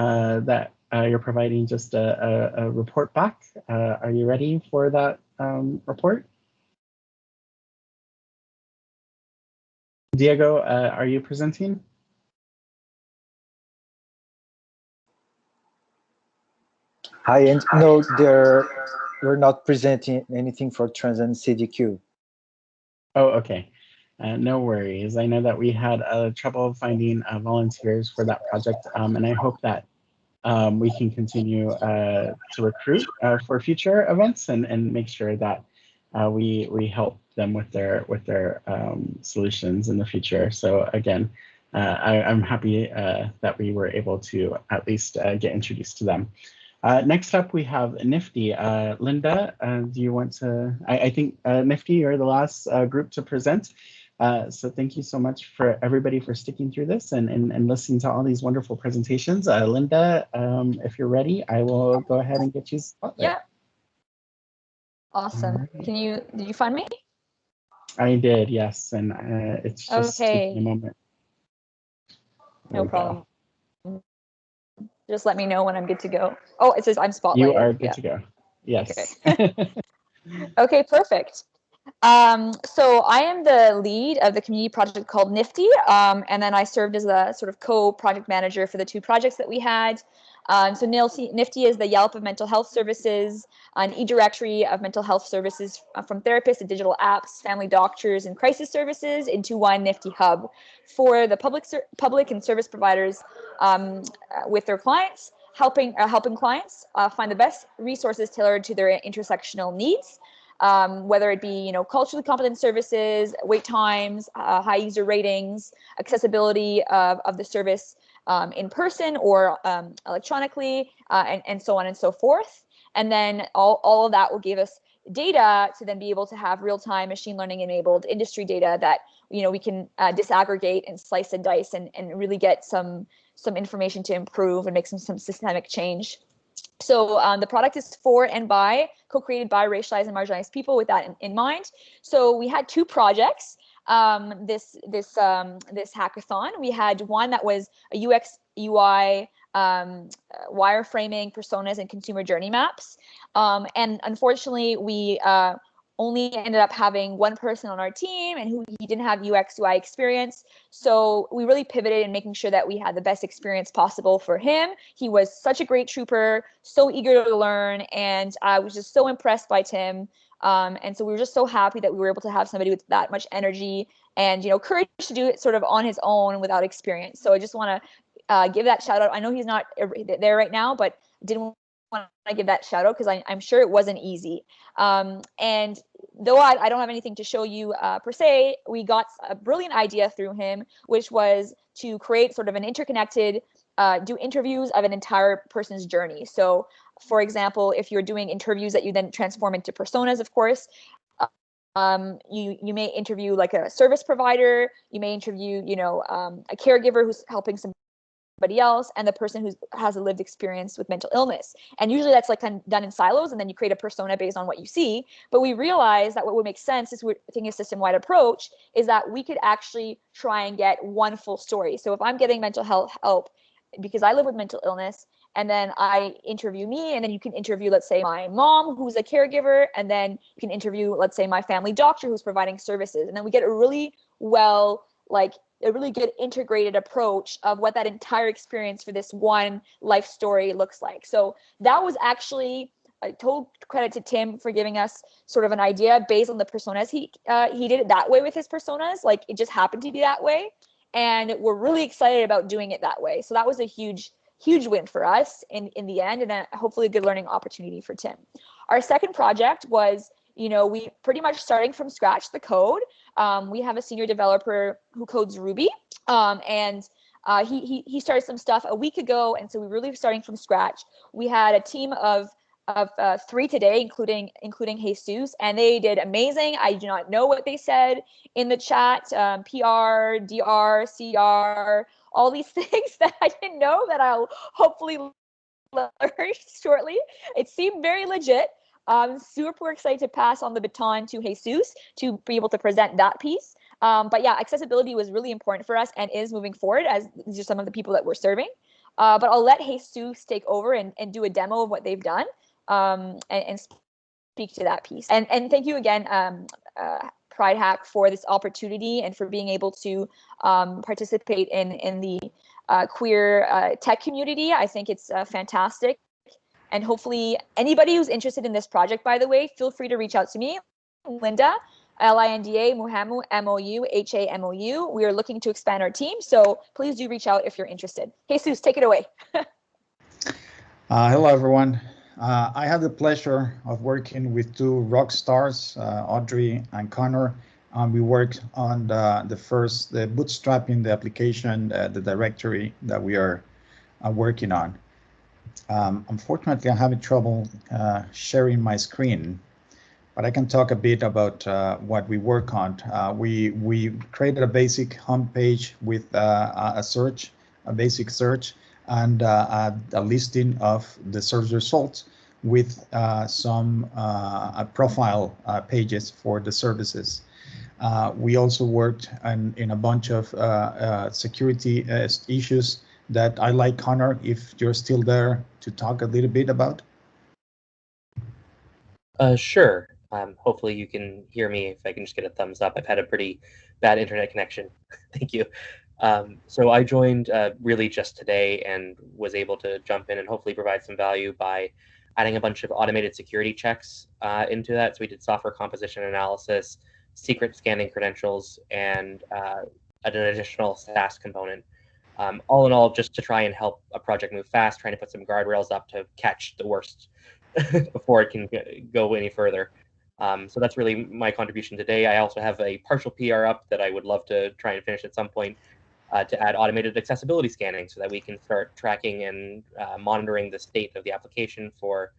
that you're providing just a report back. Are you ready for that report? Diego, are you presenting? Hi, and no, we're not presenting anything for Trans MCDQ. Oh, okay. No worries. I know that we had trouble finding volunteers for that project, and I hope that we can continue to recruit for future events and make sure that we help them with their solutions in the future. So again, I'm happy that we were able to at least get introduced to them. Next up, we have Nifty. Linda, do you want to? I think Nifty, you're the last group to present. So thank you so much for everybody for sticking through this and listening to all these wonderful presentations. Linda, if you're ready, I will go ahead and get you spotlight. Yeah. Awesome. Did you find me? I did, yes. And it's just taking a moment. No problem. Just let me know when I'm good to go. Oh, it says I'm spotlighted. You are good to go. Yes. Okay. Okay, perfect. So I am the lead of the community project called Nifty, and then I served as a sort of co-project manager for the two projects that we had. So NIFTY is the Yelp of mental health services, an e-directory of mental health services from therapists to digital apps, family doctors, and crisis services into one NIFTY hub for the public and service providers with their clients, helping clients find the best resources tailored to their intersectional needs. Whether it be culturally competent services, wait times, high user ratings, accessibility of the service in person or electronically, and so on and so forth. And then all of that will give us data to then be able to have real-time machine learning enabled industry data that we can disaggregate and slice and dice and really get some information to improve and make some systemic change. So the product is for and by, co-created by racialized and marginalized people with that in mind. So we had two projects this hackathon. We had one that was a UX UI wireframing personas and consumer journey maps. And unfortunately, we only ended up having one person on our team and he didn't have UX UI experience. So we really pivoted in making sure that we had the best experience possible for him. He was such a great trooper, so eager to learn, and I was just so impressed by Tim. And so we were just so happy that we were able to have somebody with that much energy and courage to do it sort of on his own without experience. So I just want to give that shout out. I know he's not there right now, but didn't want to give that shout out because I'm sure it wasn't easy. And though I don't have anything to show you per se, we got a brilliant idea through him, which was to create sort of an interconnected, do interviews of an entire person's journey. So for example, if you're doing interviews that you then transform into personas, of course, you may interview like a service provider, you may interview, a caregiver who's helping somebody else, and the person who has a lived experience with mental illness. And usually that's like kind of done in silos, and then you create a persona based on what you see. But we realized that what would make sense is we're taking a system-wide approach is that we could actually try and get one full story. So if I'm getting mental health help because I live with mental illness, and then I interview me, and then you can interview, let's say, my mom, who's a caregiver, and then you can interview, let's say, my family doctor who's providing services. And then we get a really a really good integrated approach of what that entire experience for this one life story looks like. So that was actually, I total credit to Tim for giving us sort of an idea based on the personas. He did it that way with his personas, like it just happened to be that way. And we're really excited about doing it that way. So that was a huge win for us in the end, and hopefully a good learning opportunity for Tim. Our second project was, we pretty much starting from scratch the code. We have a senior developer who codes Ruby, and he started some stuff a week ago, and so we're really starting from scratch. We had a team of 3 today, including Jesus, and they did amazing. I do not know what they said in the chat, PR, DR, CR, all these things that I didn't know that I'll hopefully learn shortly. It seemed very legit. I'm super excited to pass on the baton to Jesus to be able to present that piece. But yeah, accessibility was really important for us and is moving forward, as these are some of the people that we're serving. But I'll let Jesus take over and do a demo of what they've done and speak to that piece. And thank you again, PrideHack, for this opportunity and for being able to participate in the queer tech community. I think it's fantastic. And hopefully anybody who's interested in this project, by the way, feel free to reach out to me, Linda, Linda, Muhamu, Moumou. We are looking to expand our team, so please do reach out if you're interested. Jesus, take it away. Hello, everyone. I had the pleasure of working with 2 rock stars, Audrey and Connor. We worked on the bootstrapping the application, the directory that we are working on. Unfortunately, I'm having trouble sharing my screen, but I can talk a bit about what we work on. We created a basic homepage with a basic search, and a listing of the search results with some profile pages for the services. We also worked in a bunch of security issues that I'd like Connor, if you're still there, to talk a little bit about. Sure. Hopefully you can hear me. If I can just get a thumbs up. I've had a pretty bad internet connection. Thank you. So I joined really just today and was able to jump in and hopefully provide some value by adding a bunch of automated security checks into that. So we did software composition analysis, secret scanning credentials, and an additional SaaS component. All in all, just to try and help a project move fast, trying to put some guardrails up to catch the worst before it can go any further. So that's really my contribution today. I also have a partial PR up that I would love to try and finish at some point to add automated accessibility scanning so that we can start tracking and monitoring the state of the application for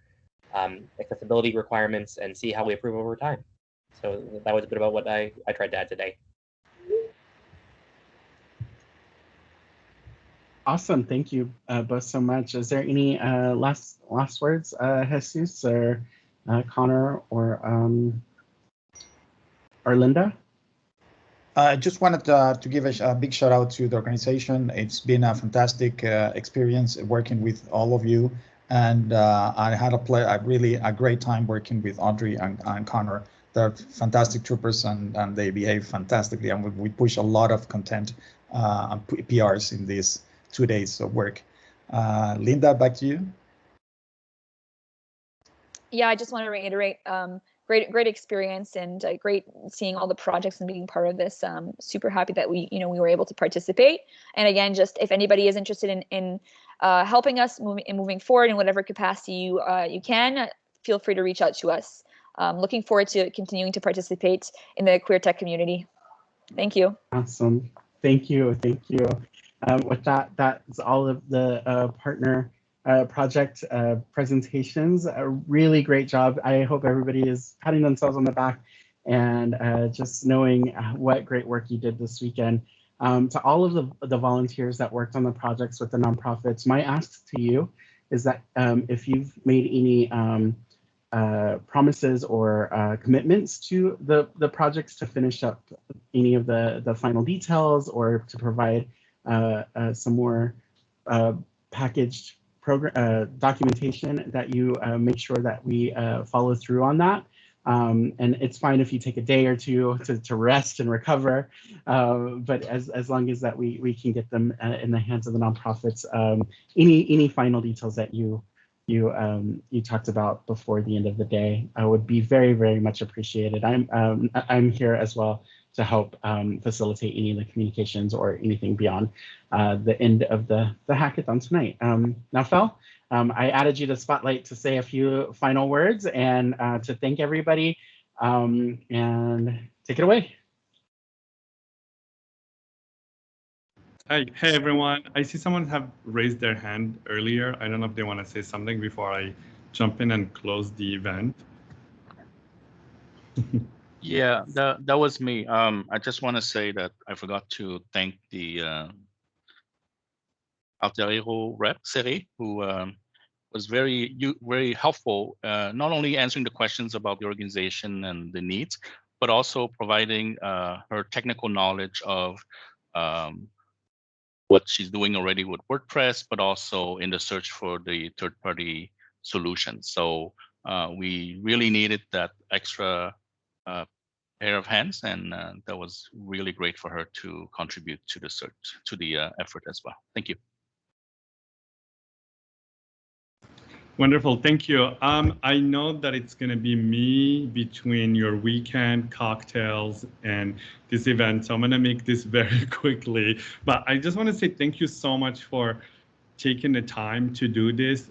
accessibility requirements and see how we improve over time. So that was a bit about what I tried to add today. Awesome, thank you both so much. Is there any last words, Jesus or Connor or Linda? I just wanted to give a big shout out to the organization. It's been a fantastic experience working with all of you, and I had a great time working with Audrey and Connor. They're fantastic troopers, and they behave fantastically, and we push a lot of content and PRs in these 2 days of work. Linda, back to you. Yeah, I just want to reiterate, great experience and great seeing all the projects and being part of this. Super happy that we were able to participate. And again, just if anybody is interested in helping us moving forward in whatever capacity you can, feel free to reach out to us. Looking forward to continuing to participate in the QueerTech community. Thank you. Awesome. Thank you. With that's all of the partner project presentations. A really great job. I hope everybody is patting themselves on the back and just knowing what great work you did this weekend. To all of the volunteers that worked on the projects with the nonprofits, my ask to you is that if you've made any promises or commitments to the projects to finish up any of the final details or to provide some more packaged program documentation, that you make sure that we follow through on that. And it's fine if you take a day or two to rest and recover, but as long as that we can get them in the hands of the nonprofits, any final details that you talked about before the end of the day would be very, very much appreciated. I'm here as well to help facilitate any of the communications or anything beyond the end of the hackathon tonight. Now, Fel, I added you to Spotlight to say a few final words and to thank everybody, and take it away. Hi, hey everyone. I see someone have raised their hand earlier. I don't know if they want to say something before I jump in and close the event. Yeah, that was me. I just want to say that I forgot to thank the Alter Ego rep, Seri, who was very helpful, not only answering the questions about the organization and the needs, but also providing her technical knowledge of what she's doing already with WordPress, but also in the search for the third-party solutions. So we really needed that extra pair of hands, and that was really great for her to contribute to the search, to the effort as well. Thank you. Wonderful, thank you. I know that it's going to be me between your weekend cocktails and this event, so I'm going to make this very quickly. But I just want to say thank you so much for taking the time to do this.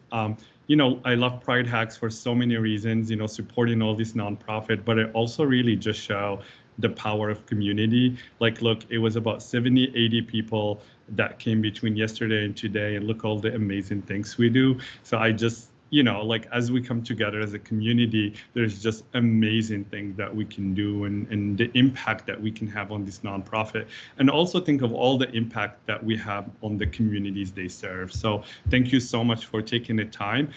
You know, I love PrideHacks for so many reasons, you know, supporting all this nonprofit, but it also really just show the power of community. Like, look, it was about 70, 80 people that came between yesterday and today, and look all the amazing things we do. So I just, you know, like as we come together as a community, there's just amazing things that we can do, and the impact that we can have on this nonprofit, and also think of all the impact that we have on the communities they serve. So thank you so much for taking the time.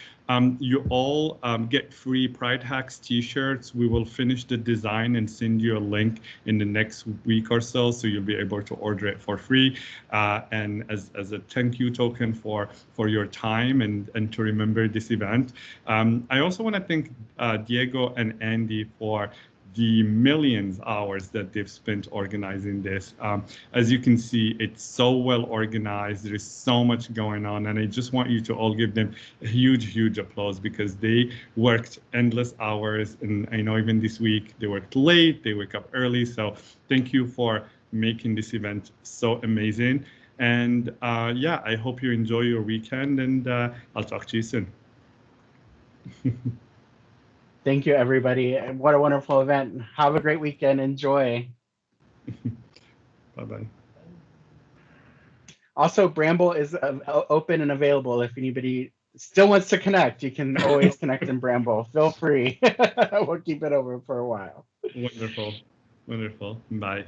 You all get free PrideHacks t-shirts. We will finish the design and send you a link in the next week or so you'll be able to order it for free. And as a thank you token for your time and to remember this event. I also want to thank Diego and Andy for the millions of hours that they've spent organizing this. As you can see, it's so well organized. There is so much going on, and I just want you to all give them a huge, huge applause because they worked endless hours. And I know even this week they worked late, they wake up early. So thank you for making this event so amazing. And yeah, I hope you enjoy your weekend, and I'll talk to you soon. Thank you, everybody. And what a wonderful event. Have a great weekend. Enjoy. Bye-bye. Also, Bramble is open and available. If anybody still wants to connect, you can always connect in Bramble. Feel free. We'll keep it over for a while. Wonderful. Wonderful. Bye.